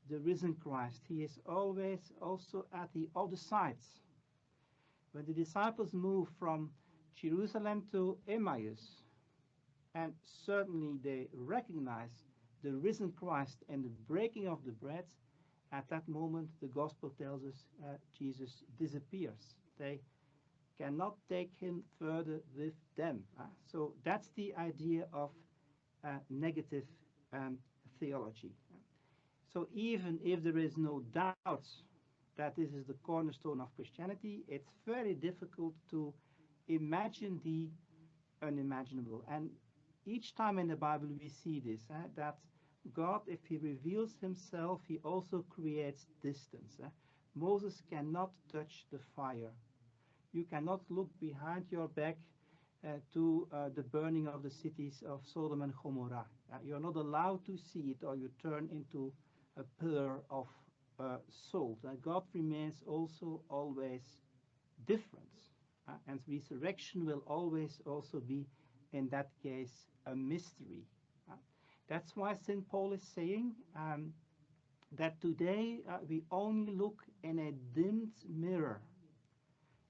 the risen Christ. He is always also at the other side. When the disciples move from Jerusalem to Emmaus, and certainly they recognize the risen Christ and the breaking of the bread. At that moment, the gospel tells us Jesus disappears. They cannot take him further with them. So that's the idea of negative theology. So even if there is no doubt that this is the cornerstone of Christianity, it's very difficult to imagine the unimaginable. And each time in the Bible we see this, that God, if he reveals himself, he also creates distance. Moses cannot touch the fire. You cannot look behind your back to the burning of the cities of Sodom and Gomorrah. You're not allowed to see it, or you turn into a pillar of salt. God remains also always different. And resurrection will always also be, in that case, a mystery. That's why St. Paul is saying that today we only look in a dimmed mirror,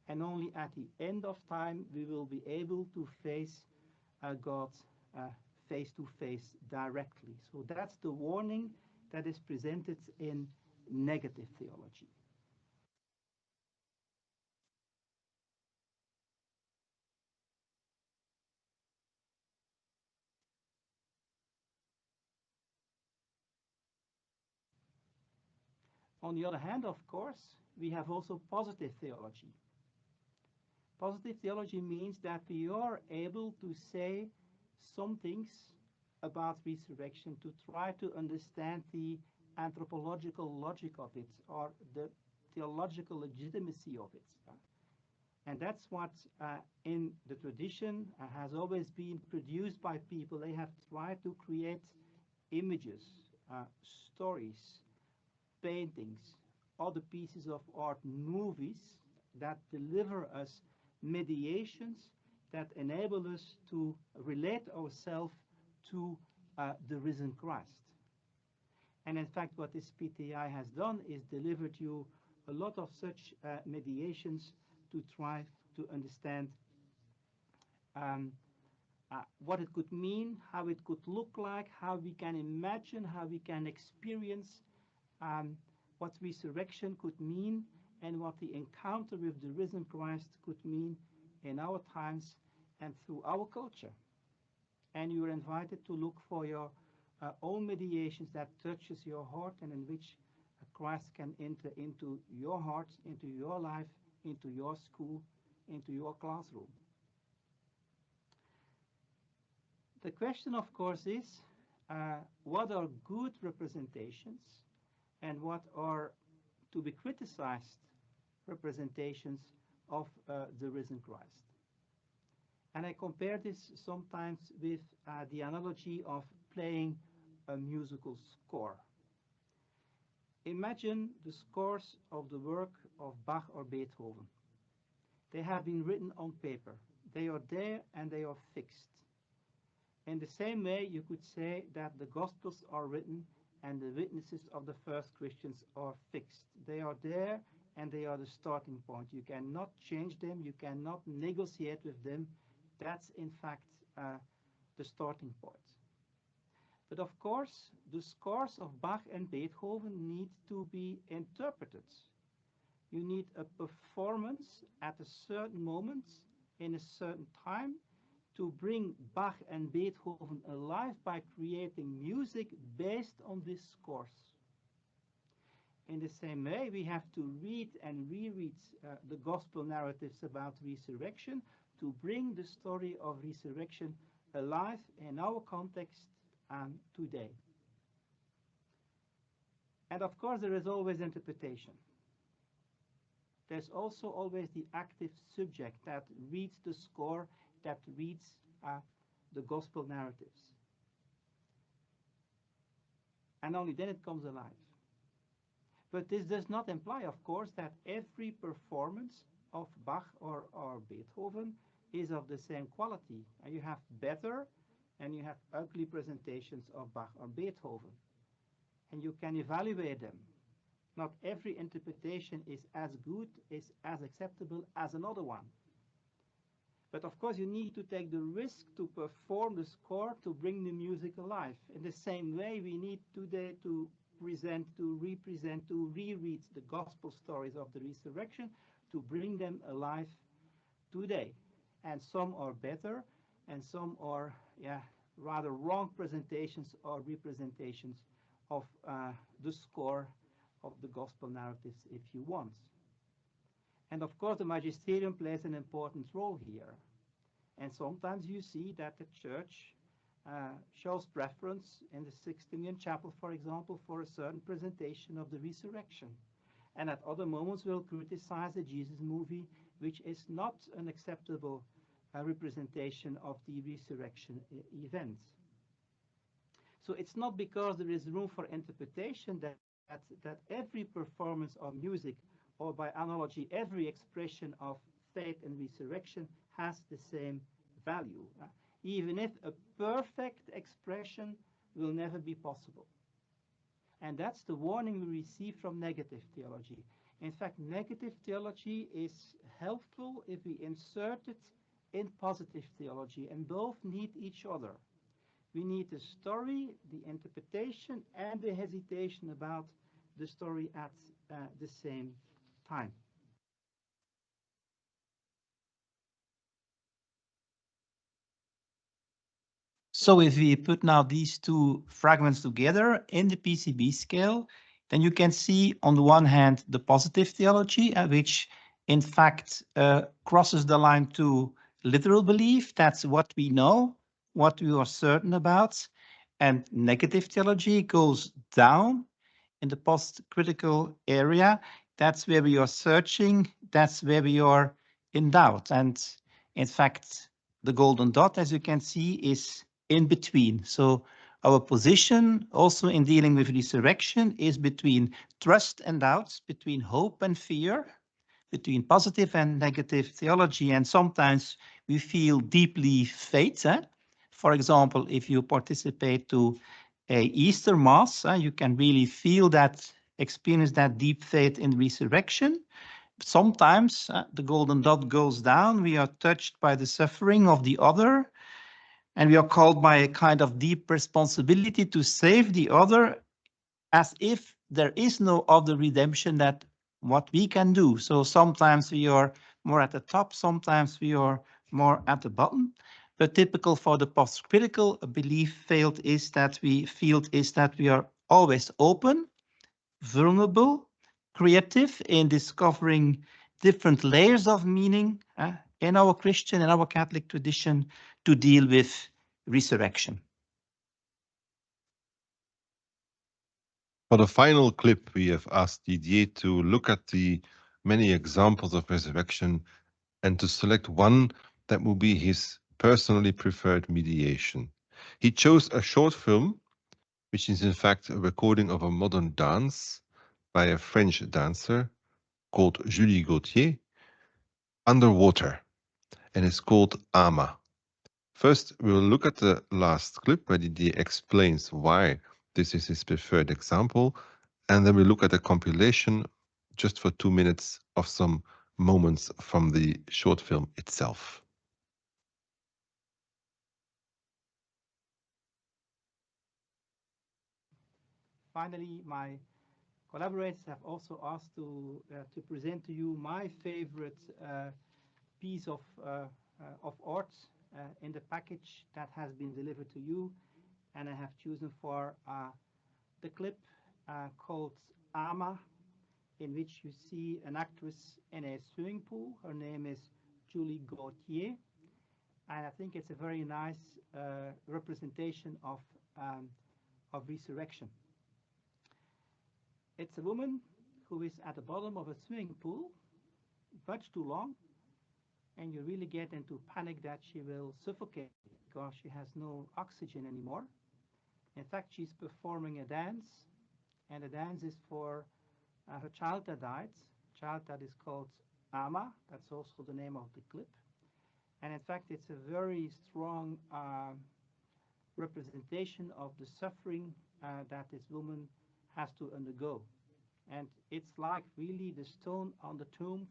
and only at the end of time we will be able to face God face to face directly. So that's the warning that is presented in negative theology. On the other hand, of course, we have also positive theology. Positive theology means that we are able to say some things about resurrection, to try to understand the anthropological logic of it, or the theological legitimacy of it. And that's what in the tradition has always been produced by people. They have tried to create images, stories, paintings, other pieces of art, movies that deliver us mediations that enable us to relate ourselves to the risen Christ. And in fact, what this PTI has done is delivered you a lot of such mediations to try to understand what it could mean, how it could look like, how we can imagine, how we can experience what resurrection could mean, and what the encounter with the risen Christ could mean in our times and through our culture. And you are invited to look for your own mediations that touches your heart, and in which Christ can enter into your heart, into your life, into your school, into your classroom. The question, of course, is what are good representations and what are to be criticized representations of the risen Christ. And I compare this sometimes with the analogy of playing a musical score. Imagine the scores of the work of Bach or Beethoven. They have been written on paper. They are there and they are fixed. In the same way, you could say that the Gospels are written and the witnesses of the first Christians are fixed. They are there and they are the starting point. You cannot change them. You cannot negotiate with them. That's in fact the starting point. But of course, the scores of Bach and Beethoven need to be interpreted. You need a performance at a certain moment in a certain time to bring Bach and Beethoven alive by creating music based on these scores. In the same way, we have to read and reread the gospel narratives about resurrection to bring the story of resurrection alive in our context and today. And of course, there is always interpretation. There's also always the active subject that reads the score, that reads the gospel narratives. And only then it comes alive. But this does not imply, of course, that every performance of Bach or Beethoven is of the same quality. And you have better and you have ugly presentations of Bach or Beethoven. And you can evaluate them. Not every interpretation is as good, is as acceptable as another one. But of course, you need to take the risk to perform the score to bring the music alive. In the same way, we need today to present, to represent, to reread the gospel stories of the resurrection to bring them alive today. And some are better, and some are rather wrong presentations or representations of the score of the gospel narratives, if you want. And of course, the magisterium plays an important role here. And sometimes you see that the church shows preference in the Sixtinian Chapel, for example, for a certain presentation of the resurrection. And at other moments will criticize the Jesus movie, which is not an acceptable representation of the resurrection event. So it's not because there is room for interpretation that every performance of music, or by analogy, every expression of faith and resurrection has the same value, even if a perfect expression will never be possible. And that's the warning we receive from negative theology. In fact, negative theology is helpful if we insert it in positive theology, and both need each other. We need the story, the interpretation, and the hesitation about the story at the same time. So if we put now these two fragments together in the PCB scale, then you can see on the one hand the positive theology, which in fact crosses the line to literal belief. That's what we know, what we are certain about. And negative theology goes down in the post-critical area. That's where we are searching. That's where we are in doubt. And in fact, the golden dot, as you can see, is in between. So our position also in dealing with resurrection is between trust and doubts, between hope and fear, between positive and negative theology. And sometimes we feel deeply faith. For example, if you participate to a Easter Mass, you can really feel that, experience that deep faith in resurrection. Sometimes the golden dot goes down. We are touched by the suffering of the other, and we are called by a kind of deep responsibility to save the other, as if there is no other redemption that what we can do. So sometimes we are more at the top, sometimes we are more at the bottom. But typical for the post-critical belief field is that we are always open, vulnerable, creative in discovering different layers of meaning in our Christian and our Catholic tradition to deal with resurrection. For the final clip, we have asked Didier to look at the many examples of resurrection and to select one that will be his personally preferred mediation. He chose a short film, which is in fact a recording of a modern dance by a French dancer called Julie Gauthier, underwater, and it's called Ama. First, we'll look at the last clip where Didier explains why this is his preferred example, and then we look at a compilation just for 2 minutes of some moments from the short film itself. Finally, my collaborators have also asked to present to you my favorite piece of art in the package that has been delivered to you, and I have chosen for the clip called Ama, in which you see an actress in a swimming pool. Her name is Julie Gauthier, and I think it's a very nice representation of resurrection. It's a woman who is at the bottom of a swimming pool, much too long, and you really get into panic that she will suffocate because she has no oxygen anymore. In fact, she's performing a dance, and the dance is for her child that died, a child that is called Ama. That's also the name of the clip. And in fact, it's a very strong representation of the suffering that this woman has to undergo. And it's like really the stone on the tomb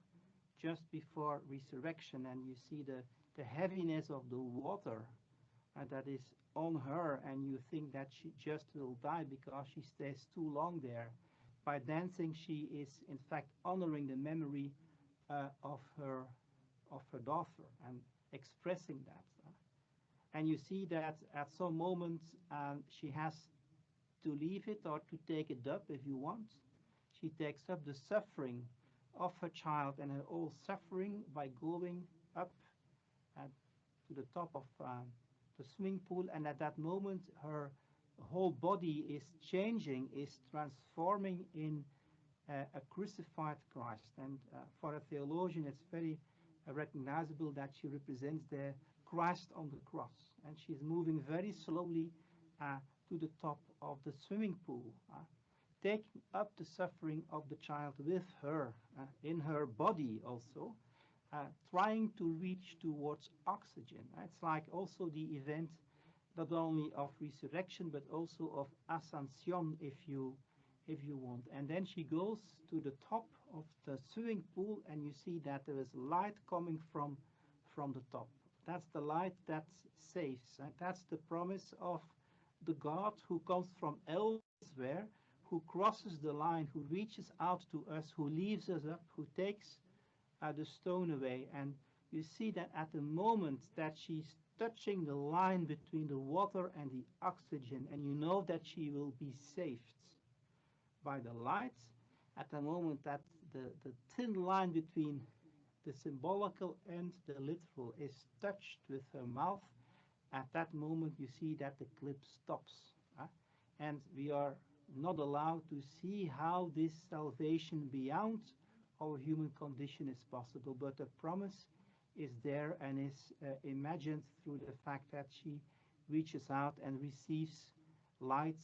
just before resurrection, and you see the the heaviness of the water that is on her, and you think that she just will die because she stays too long there. By dancing, she is in fact honoring the memory of her daughter and expressing that. And you see that at some moment she has to leave it or to take it up if you want. She takes up the suffering of her child and her whole suffering by going up to the top of the swimming pool, and at that moment her whole body is changing, is transforming in a crucified Christ. And for a theologian, it's very recognizable that she represents the Christ on the cross, and she's moving very slowly to the top of the swimming pool, taking up the suffering of the child with her, in her body also, trying to reach towards oxygen. It's like also the event not only of resurrection but also of ascension, if you want. And then she goes to the top of the swimming pool, and you see that there is light coming from the top. That's the light that saves. That's the promise of the God who comes from elsewhere, who crosses the line, who reaches out to us, who leaves us up, who takes the stone away. And you see that at the moment that she's touching the line between the water and the oxygen, and you know that she will be saved by the light. At the moment that the thin line between the symbolical and the literal is touched with her mouth, at that moment you see that the clip stops. And we are not allowed to see how this salvation beyond our human condition is possible, but the promise is there and is imagined through the fact that she reaches out and receives light,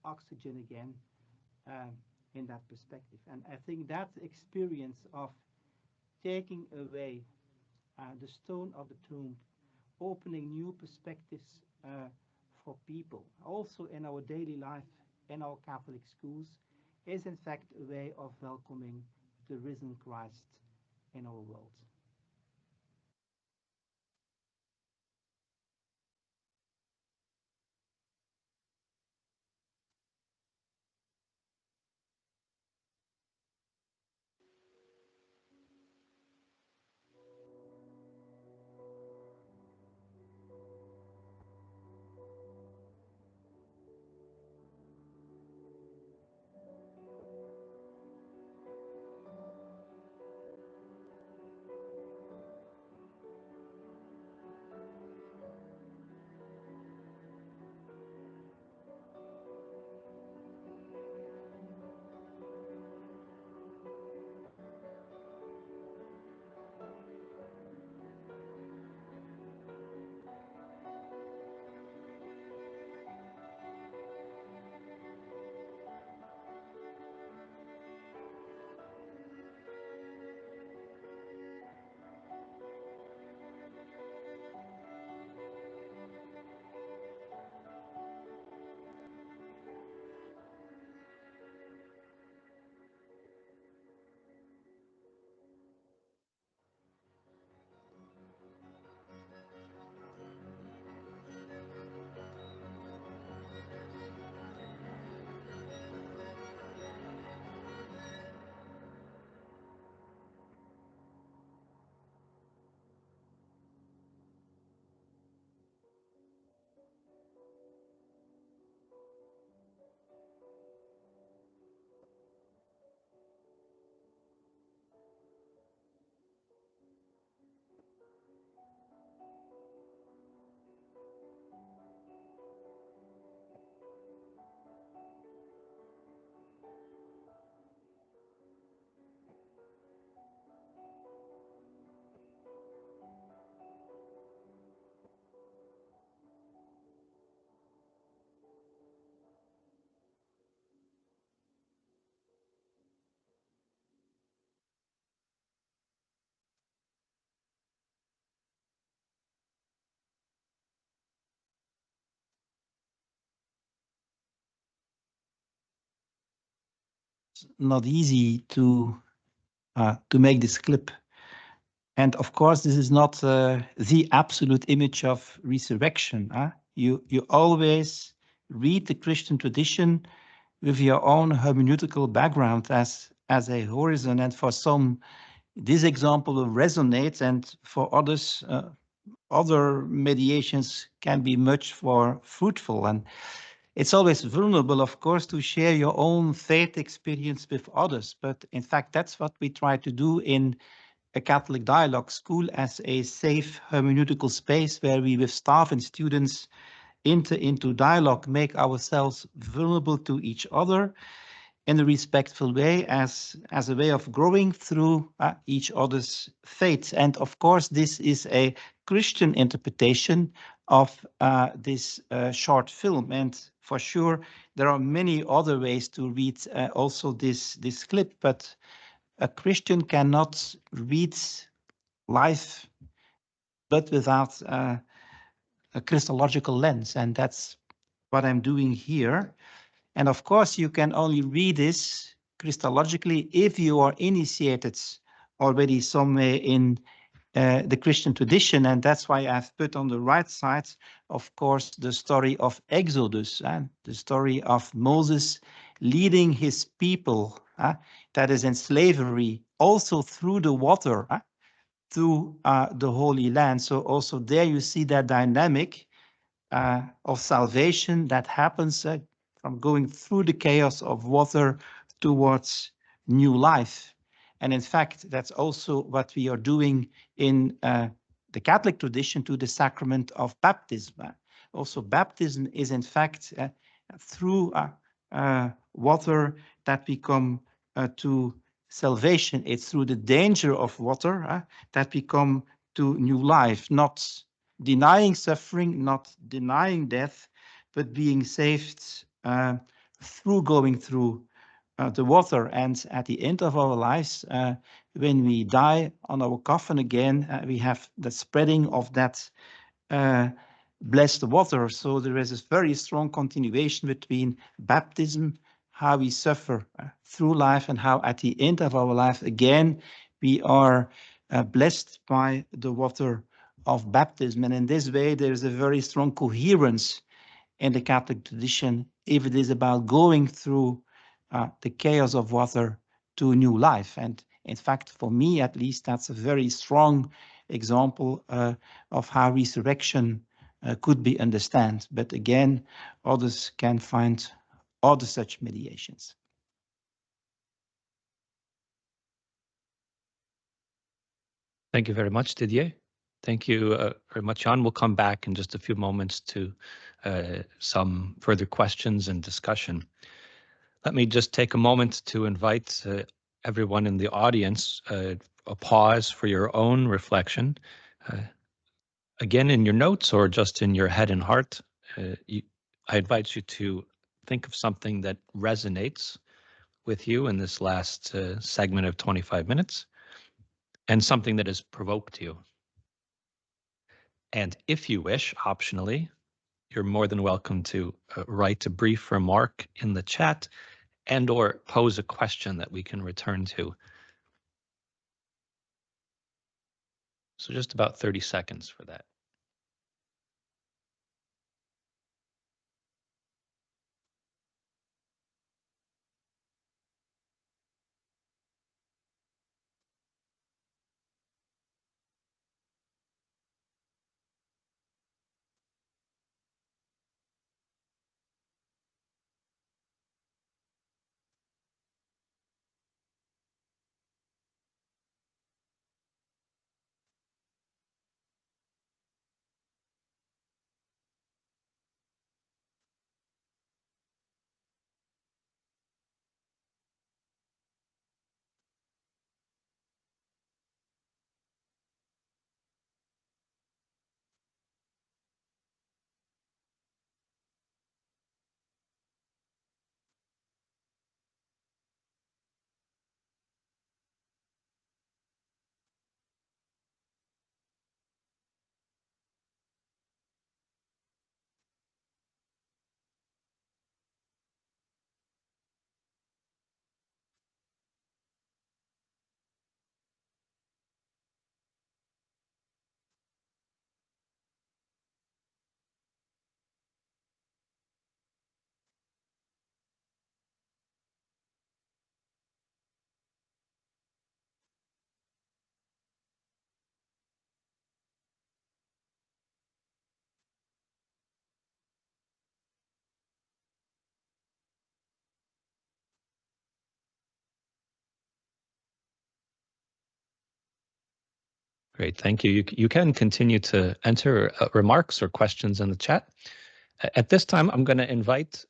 oxygen again, in that perspective. And I think that experience of taking away the stone of the tomb, opening new perspectives for people, also in our daily life, in our Catholic schools, is in fact a way of welcoming the risen Christ in our world. It's not easy to make this clip. And of course, this is not the absolute image of resurrection. You always read the Christian tradition with your own hermeneutical background as a horizon. And for some, this example will resonate, and for others, other mediations can be much more fruitful. And it's always vulnerable, of course, to share your own faith experience with others. But in fact, that's what we try to do in a Catholic dialogue school, as a safe hermeneutical space where we, with staff and students, enter into dialogue, make ourselves vulnerable to each other in a respectful way, as a way of growing through each other's faith. And of course, this is a Christian interpretation of this short film. And for sure, there are many other ways to read also this clip, but a Christian cannot read life but without a Christological lens. And that's what I'm doing here. And of course, you can only read this Christologically if you are initiated already somewhere in the Christian tradition. And that's why I've put on the right side, of course, the story of Exodus, and the story of Moses leading his people that is in slavery, also through the water, to the Holy Land. So also there you see that dynamic of salvation that happens from going through the chaos of water towards new life. And in fact, that's also what we are doing in the Catholic tradition to the sacrament of baptism. Also, baptism is in fact through water that we come to salvation. It's through the danger of water that we come to new life, not denying suffering, not denying death, but being saved through going through the water. And at the end of our lives, when we die on our coffin again, we have the spreading of that blessed water. So there is a very strong continuation between baptism, how we suffer through life, and how at the end of our life, again, we are blessed by the water of baptism. And in this way, there is a very strong coherence in the Catholic tradition, if it is about going through the chaos of water to new life. And in fact, for me at least, that's a very strong example of how resurrection could be understood. But again, others can find other such mediations. Thank you very much, Didier. Thank you very much, Jan. We'll come back in just a few moments to some further questions and discussion. Let me just take a moment to invite everyone in the audience a pause for your own reflection. Again, in your notes or just in your head and heart, I invite you to think of something that resonates with you in this last segment of 25 minutes, and something that has provoked you. And if you wish, optionally, you're more than welcome to write a brief remark in the chat and or pose a question that we can return to. So just about 30 seconds for that. Great, thank you. You can continue to enter remarks or questions in the chat. At this time, I'm going to invite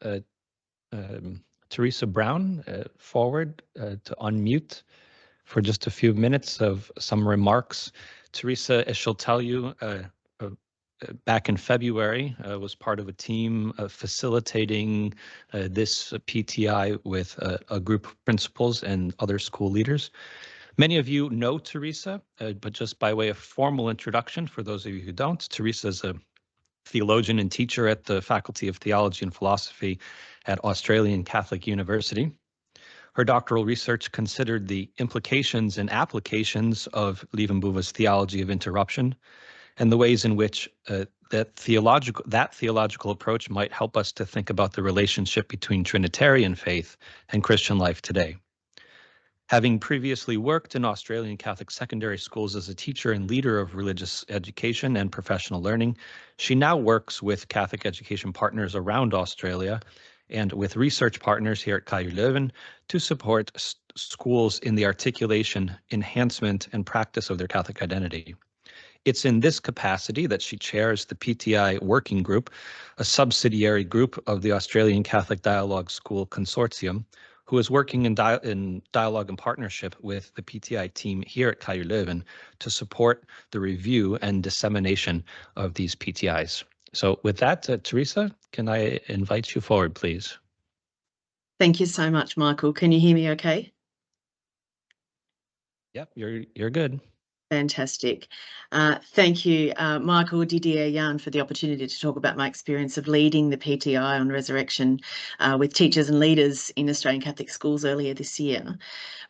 Teresa Brown forward to unmute for just a few minutes of some remarks. Teresa, as she'll tell you, back in February, was part of a team facilitating this PTI with a group of principals and other school leaders. Many of you know Teresa, but just by way of formal introduction, for those of you who don't, Teresa is a theologian and teacher at the Faculty of Theology and Philosophy at Australian Catholic University. Her doctoral research considered the implications and applications of Bouwens' theology of interruption and the ways in which that theological approach might help us to think about the relationship between Trinitarian faith and Christian life today. Having previously worked in Australian Catholic secondary schools as a teacher and leader of religious education and professional learning, she now works with Catholic education partners around Australia and with research partners here at KU Leuven to support schools in the articulation, enhancement, and practice of their Catholic identity. It's in this capacity that she chairs the PTI Working Group, a subsidiary group of the Australian Catholic Dialogue School Consortium, who is working in dialogue and partnership with the PTI team here at KU Leuven to support the review and dissemination of these PTIs. So with that, Teresa, can I invite you forward, please? Thank you so much, Michael. Can you hear me okay? Yep, you're good. Fantastic. Thank you, Michael, Didier, Jan, for the opportunity to talk about my experience of leading the PTI on resurrection with teachers and leaders in Australian Catholic schools earlier this year.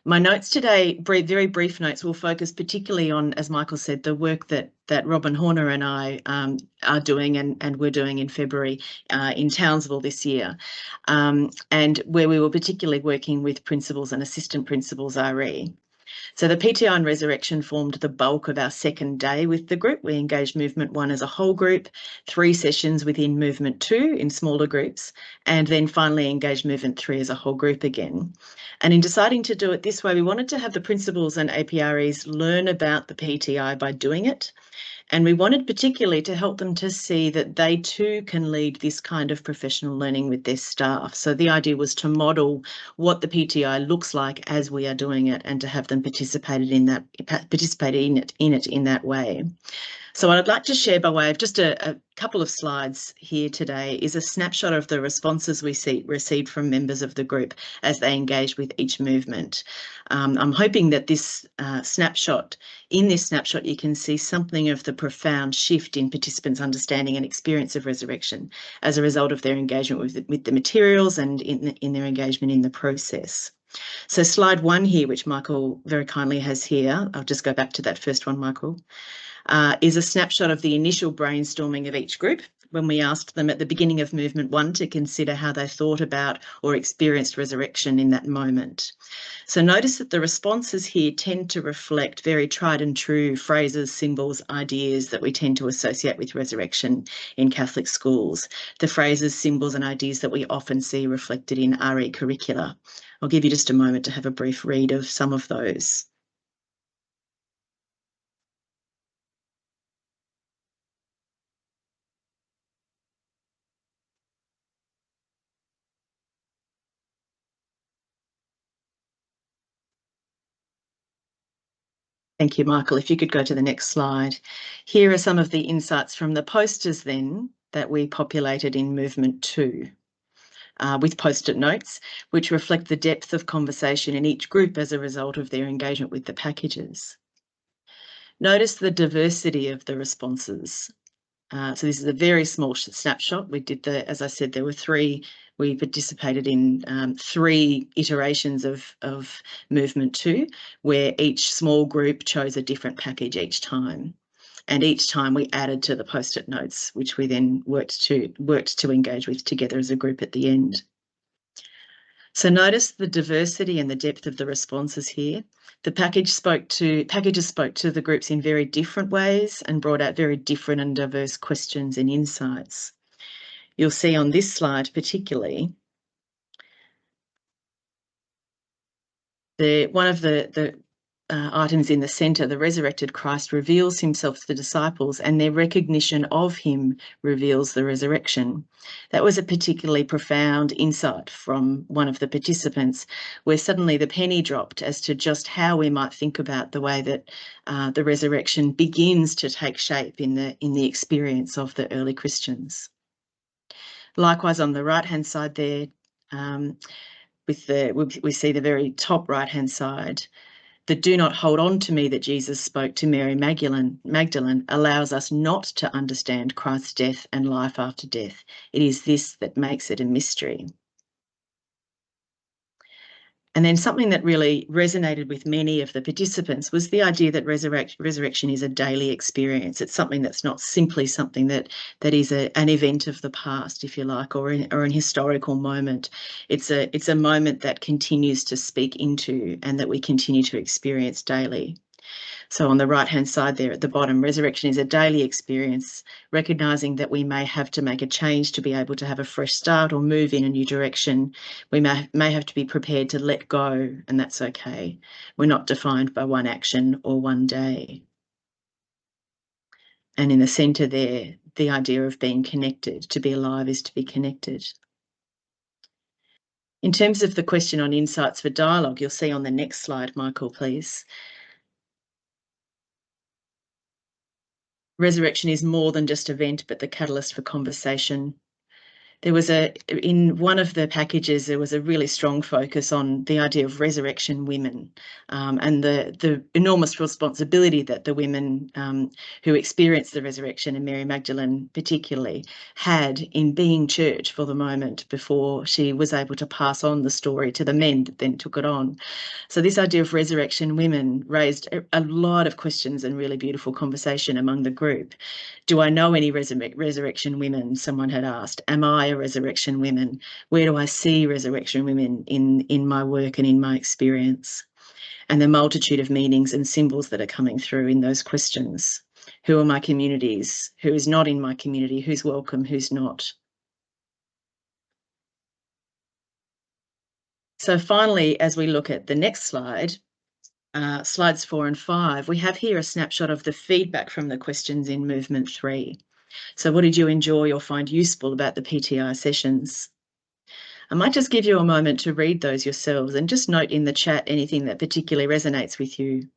My notes today, very brief notes, will focus particularly on, as Michael said, the work that Robin Horner and I are doing and we're doing in February in Townsville this year, and where we were particularly working with principals and assistant principals RE. So the PTI on resurrection formed the bulk of our second day with the group. We engaged Movement 1 as a whole group, 3 sessions within Movement 2 in smaller groups, and then finally engaged Movement 3 as a whole group again. And in deciding to do it this way, we wanted to have the principals and APREs learn about the PTI by doing it. And we wanted particularly to help them to see that they too can lead this kind of professional learning with their staff. So the idea was to model what the PTI looks like as we are doing it and to have them participate in it in that way. So what I'd like to share by way of just a couple of slides here today is a snapshot of the responses we received from members of the group as they engaged with each movement. I'm hoping that this snapshot you can see something of the profound shift in participants' understanding and experience of resurrection as a result of their engagement with the materials and in their engagement in the process. So slide 1 here, which Michael very kindly has here, I'll just go back to that first one, Michael, is a snapshot of the initial brainstorming of each group when we asked them at the beginning of Movement 1 to consider how they thought about or experienced resurrection in that moment. So notice that the responses here tend to reflect very tried and true phrases, symbols, ideas that we tend to associate with resurrection in Catholic schools. The phrases, symbols and ideas that we often see reflected in RE curricula. I'll give you just a moment to have a brief read of some of those. Thank you, Michael. If you could go to the next slide. Here are some of the insights from the posters then that we populated in Movement 2 with post-it notes, which reflect the depth of conversation in each group as a result of their engagement with the packages. Notice the diversity of the responses. So this is a very small snapshot. We did as I said, there were 3. We participated in 3 iterations of Movement 2, where each small group chose a different package each time. And each time we added to the post-it notes, which we then worked to engage with together as a group at the end. So notice the diversity and the depth of the responses here. The packages spoke to the groups in very different ways and brought out very different and diverse questions and insights. You'll see on this slide particularly, one of the items in the centre, the resurrected Christ reveals himself to the disciples, and their recognition of him reveals the resurrection. That was a particularly profound insight from one of the participants, where suddenly the penny dropped as to just how we might think about the way that the resurrection begins to take shape in the experience of the early Christians. Likewise, on the right-hand side there, we see the very top right-hand side, the "do not hold on to me" that Jesus spoke to Mary Magdalene allows us not to understand Christ's death and life after death. It is this that makes it a mystery. And then something that really resonated with many of the participants was the idea that resurrection is a daily experience. It's something that's not simply something that is an event of the past, if you like, or an historical moment. It's a moment that continues to speak into and that we continue to experience daily. So on the right-hand side there at the bottom, resurrection is a daily experience, recognising that we may have to make a change to be able to have a fresh start or move in a new direction. We may have to be prepared to let go, and that's okay. We're not defined by one action or one day. And in the centre there, the idea of being connected. To be alive is to be connected. In terms of the question on insights for dialogue, you'll see on the next slide, Michael, please. Resurrection is more than just event, but the catalyst for conversation. There was in one of the packages, there was a really strong focus on the idea of resurrection women and the enormous responsibility that the women who experienced the resurrection, and Mary Magdalene particularly, had in being church for the moment before she was able to pass on the story to the men that then took it on. So this idea of resurrection women raised a lot of questions and really beautiful conversation among the group. Do I know any resurrection women? Someone had asked. Am I a resurrection woman? Where do I see resurrection women in my work and in my experience? And the multitude of meanings and symbols that are coming through in those questions. Who are my communities? Who is not in my community? Who's welcome? Who's not? So finally, as we look at the next slide, slides 4 and 5, we have here a snapshot of the feedback from the questions in Movement 3. So what did you enjoy or find useful about the PTI sessions? I might just give you a moment to read those yourselves and just note in the chat anything that particularly resonates with you.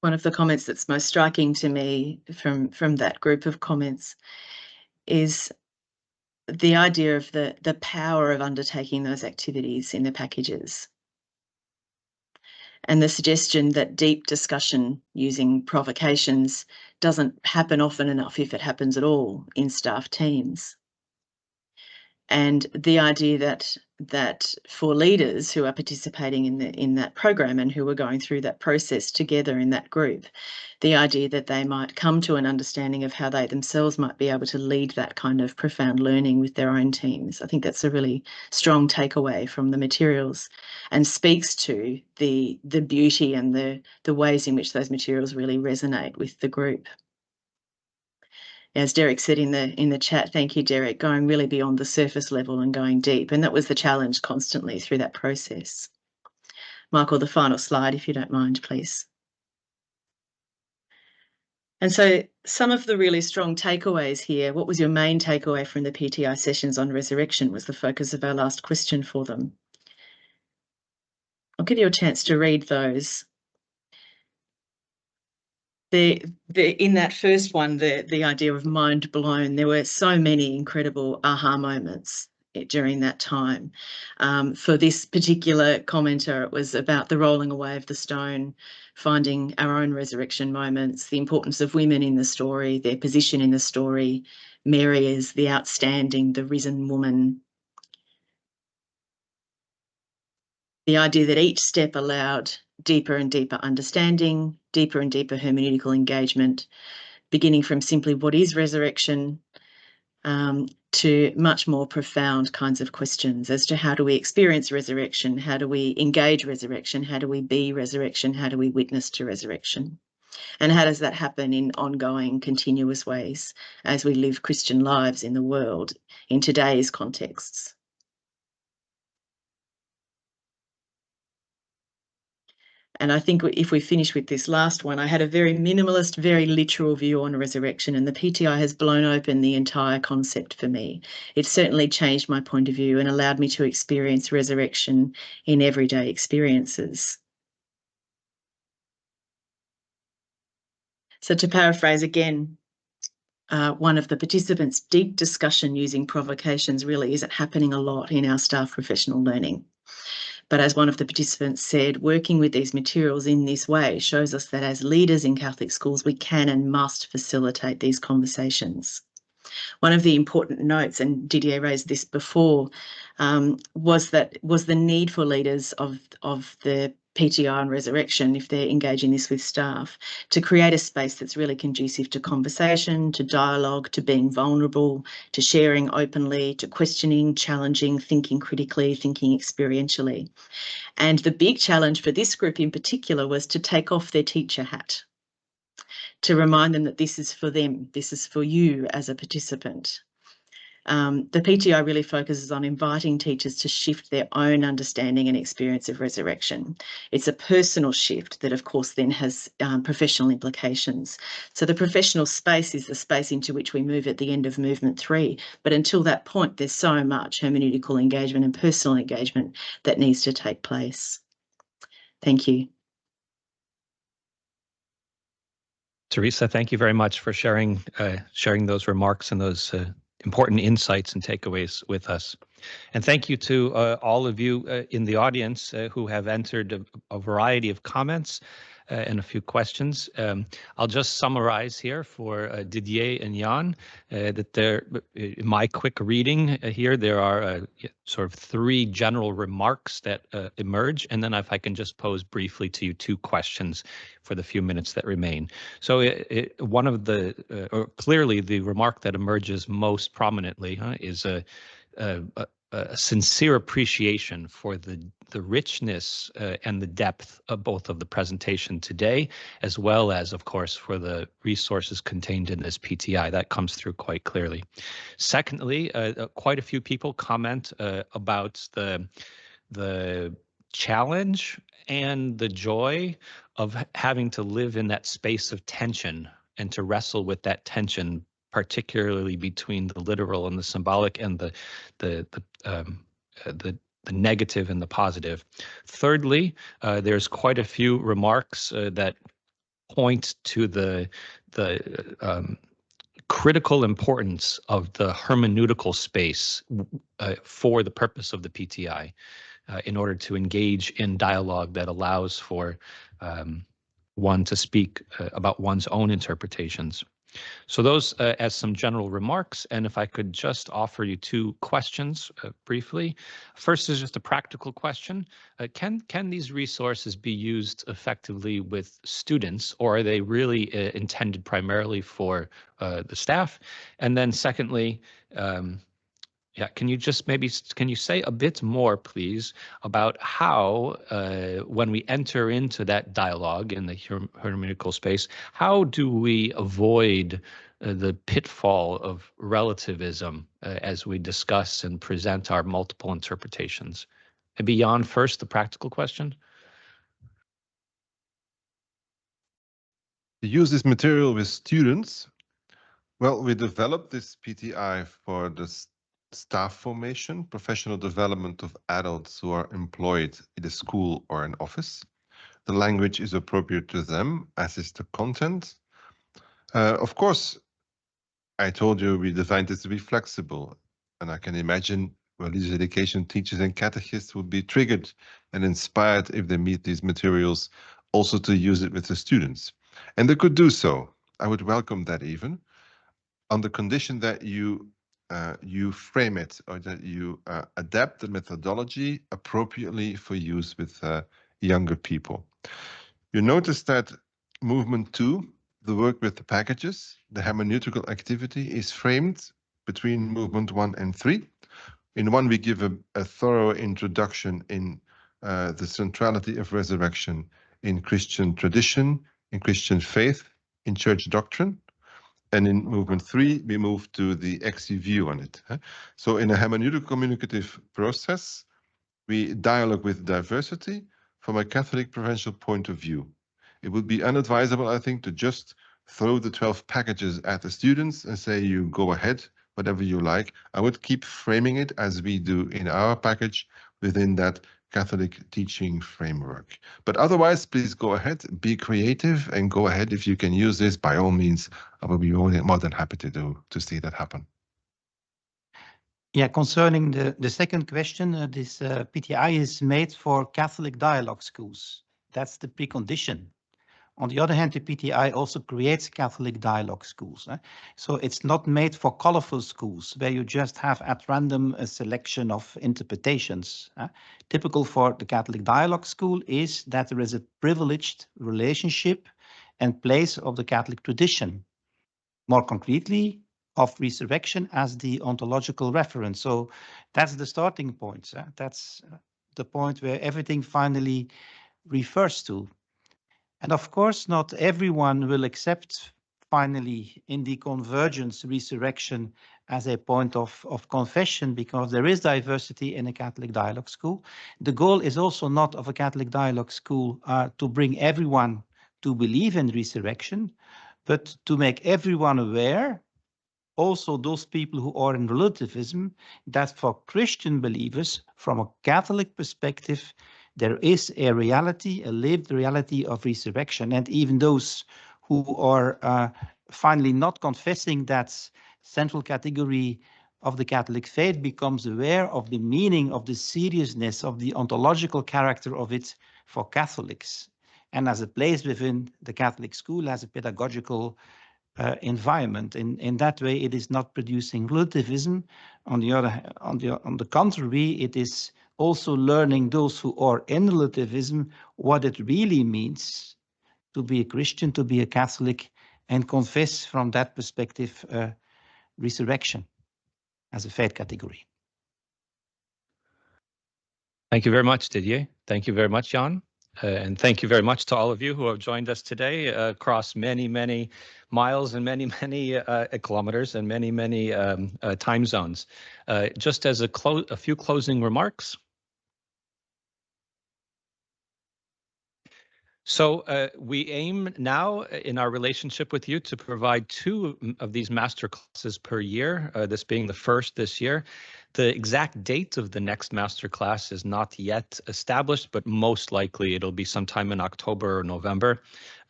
One of the comments that's most striking to me from that group of comments is the idea of the power of undertaking those activities in the packages, and the suggestion that deep discussion using provocations doesn't happen often enough, if it happens at all, in staff teams. And the idea that for leaders who are participating in that program and who are going through that process together in that group, the idea that they might come to an understanding of how they themselves might be able to lead that kind of profound learning with their own teams. I think that's a really strong takeaway from the materials, and speaks to the beauty and the ways in which those materials really resonate with the group. As Derek said in the chat, thank you, Derek, going really beyond the surface level and going deep. And that was the challenge constantly through that process. Michael, the final slide, if you don't mind, please. And so some of the really strong takeaways here, what was your main takeaway from the PTI sessions on resurrection, was the focus of our last question for them. I'll give you a chance to read those. in that first one, the idea of mind blown, there were so many incredible aha moments during that time. For this particular commenter, it was about the rolling away of the stone, finding our own resurrection moments, the importance of women in the story, their position in the story, Mary as the outstanding, the risen woman. The idea that each step allowed deeper and deeper understanding, deeper and deeper hermeneutical engagement, beginning from simply what is resurrection, to much more profound kinds of questions as to how do we experience resurrection, how do we engage resurrection, how do we be resurrection, how do we witness to resurrection, and how does that happen in ongoing, continuous ways as we live Christian lives in the world in today's contexts. And I think if we finish with this last one, I had a very minimalist, very literal view on resurrection, and the PTI has blown open the entire concept for me. It certainly changed my point of view and allowed me to experience resurrection in everyday experiences. So to paraphrase again, one of the participants' deep discussion using provocations really isn't happening a lot in our staff professional learning. But as one of the participants said, working with these materials in this way shows us that as leaders in Catholic schools, we can and must facilitate these conversations. One of the important notes, and Didier raised this before, was the need for leaders of the PTI on resurrection, if they're engaging this with staff, to create a space that's really conducive to conversation, to dialogue, to being vulnerable, to sharing openly, to questioning, challenging, thinking critically, thinking experientially. And the big challenge for this group in particular was to take off their teacher hat, to remind them that this is for them, this is for you as a participant. The PTI really focuses on inviting teachers to shift their own understanding and experience of resurrection. It's a personal shift that, of course, then has professional implications. So the professional space is the space into which we move at the end of Movement 3. But until that point, there's so much hermeneutical engagement and personal engagement that needs to take place. Thank you. Teresa, thank you very much for sharing those remarks and those important insights and takeaways with us. And thank you to all of you in the audience who have entered a variety of comments and a few questions. I'll just summarize here for Didier and Jan that there, in my quick reading here, there are sort of three general remarks that emerge, and then if I can just pose briefly to you two questions for the few minutes that remain. So one of the, or clearly the remark that emerges most prominently is a sincere appreciation for the richness and the depth of both of the presentation today, as well as, of course, for the resources contained in this PTI. That comes through quite clearly. Secondly, quite a few people comment about the challenge and the joy of having to live in that space of tension and to wrestle with that tension, particularly between the literal and the symbolic, and the negative and the positive. Thirdly, there's quite a few remarks that point to the critical importance of the hermeneutical space for the purpose of the PTI, in order to engage in dialogue that allows for one to speak about one's own interpretations. So those as some general remarks, and if I could just offer you two questions briefly. First is just a practical question. Can these resources be used effectively with students, or are they really intended primarily for the staff? And then secondly, yeah, can you just can you say a bit more, please, about how, when we enter into that dialogue in the hermeneutical space, how do we avoid the pitfall of relativism as we discuss and present our multiple interpretations? And beyond first, the practical question. To use this material with students, well, we developed this PTI for the staff formation, professional development of adults who are employed in a school or an office. The language is appropriate to them, as is the content. Of course, I told you we designed this to be flexible, and I can imagine religious education teachers and catechists would be triggered and inspired if they meet these materials also to use it with the students. And they could do so. I would welcome that even, on the condition that you frame it, or that you adapt the methodology appropriately for use with younger people. You notice that movement 2, the work with the packages, the hermeneutical activity is framed between movement 1 and 3. In 1, we give a thorough introduction in the centrality of resurrection in Christian tradition, in Christian faith, in church doctrine. And in movement 3, we move to the ECSI view on it. So in a hermeneutical communicative process, we dialogue with diversity from a Catholic provincial point of view. It would be unadvisable, I think, to just throw the 12 packages at the students and say, you go ahead, whatever you like. I would keep framing it as we do in our package within that Catholic teaching framework. But otherwise, please go ahead, be creative, and go ahead. If you can use this, by all means, I will be more than happy to see that happen. Yeah, concerning the second question, this PTI is made for Catholic dialogue schools. That's the precondition. On the other hand, the PTI also creates Catholic dialogue schools. So it's not made for colorful schools where you just have at random a selection of interpretations. Typical for the Catholic dialogue school is that there is a privileged relationship and place of the Catholic tradition. More concretely, of resurrection as the ontological reference. So that's the starting point. That's the point where everything finally refers to. And of course, not everyone will accept finally in the convergence resurrection as a point of confession, because there is diversity in a Catholic dialogue school. The goal is also not of a Catholic dialogue school to bring everyone to believe in resurrection, but to make everyone aware, also those people who are in relativism, that for Christian believers, from a Catholic perspective, there is a reality, a lived reality of resurrection. And even those who are finally not confessing that central category of the Catholic faith becomes aware of the meaning, of the seriousness, of the ontological character of it for Catholics. And as a place within the Catholic school, as a pedagogical environment. In that way, it is not producing relativism. On the contrary, it is also learning those who are in relativism what it really means to be a Christian, to be a Catholic, and confess from that perspective resurrection as a faith category. Thank you very much, Didier. Thank you very much, Jan. And thank you very much to all of you who have joined us today across many, many miles and many, many kilometers and many, many time zones. Just as a few closing remarks. So we aim now in our relationship with you to provide 2 of these master classes per year, this being the first this year. The exact date of the next master class is not yet established, but most likely it'll be sometime in October or November.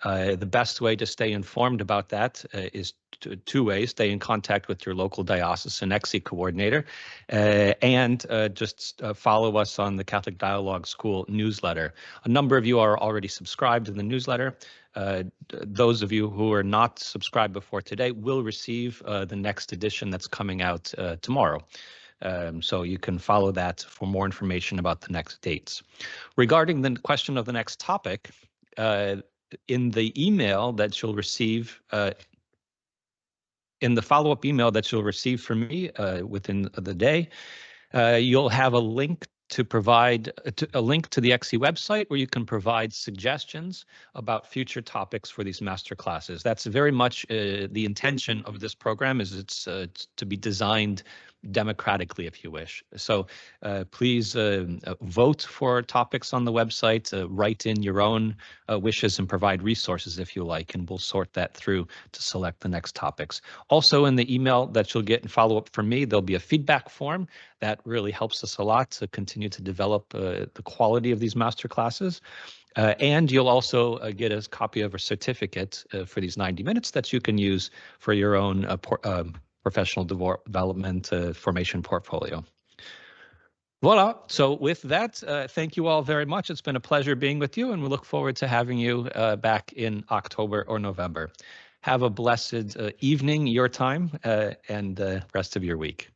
The best way to stay informed about that is 2 ways: stay in contact with your local diocesan ECSI coordinator, and just follow us on the Catholic Dialogue School newsletter. A number of you are already subscribed to the newsletter. Those of you who are not subscribed before today will receive the next edition that's coming out tomorrow. So you can follow that for more information about the next dates. Regarding the question of the next topic, in the email that you'll receive, in the follow-up email that you'll receive from me within the day, you'll have a link to provide a link to the ECSI website where you can provide suggestions about future topics for these master classes. That's very much the intention of this program. Is it's to be designed democratically, if you wish. So please vote for topics on the website, write in your own wishes and provide resources if you like, and we'll sort that through to select the next topics. Also in the email that you'll get in follow-up from me, there'll be a feedback form that really helps us a lot to continue to develop the quality of these masterclasses. And you'll also get a copy of a certificate for these 90 minutes that you can use for your own professional development formation portfolio. Voila. So with that, thank you all very much. It's been a pleasure being with you, and we look forward to having you back in October or November. Have a blessed evening, your time, and rest of your week.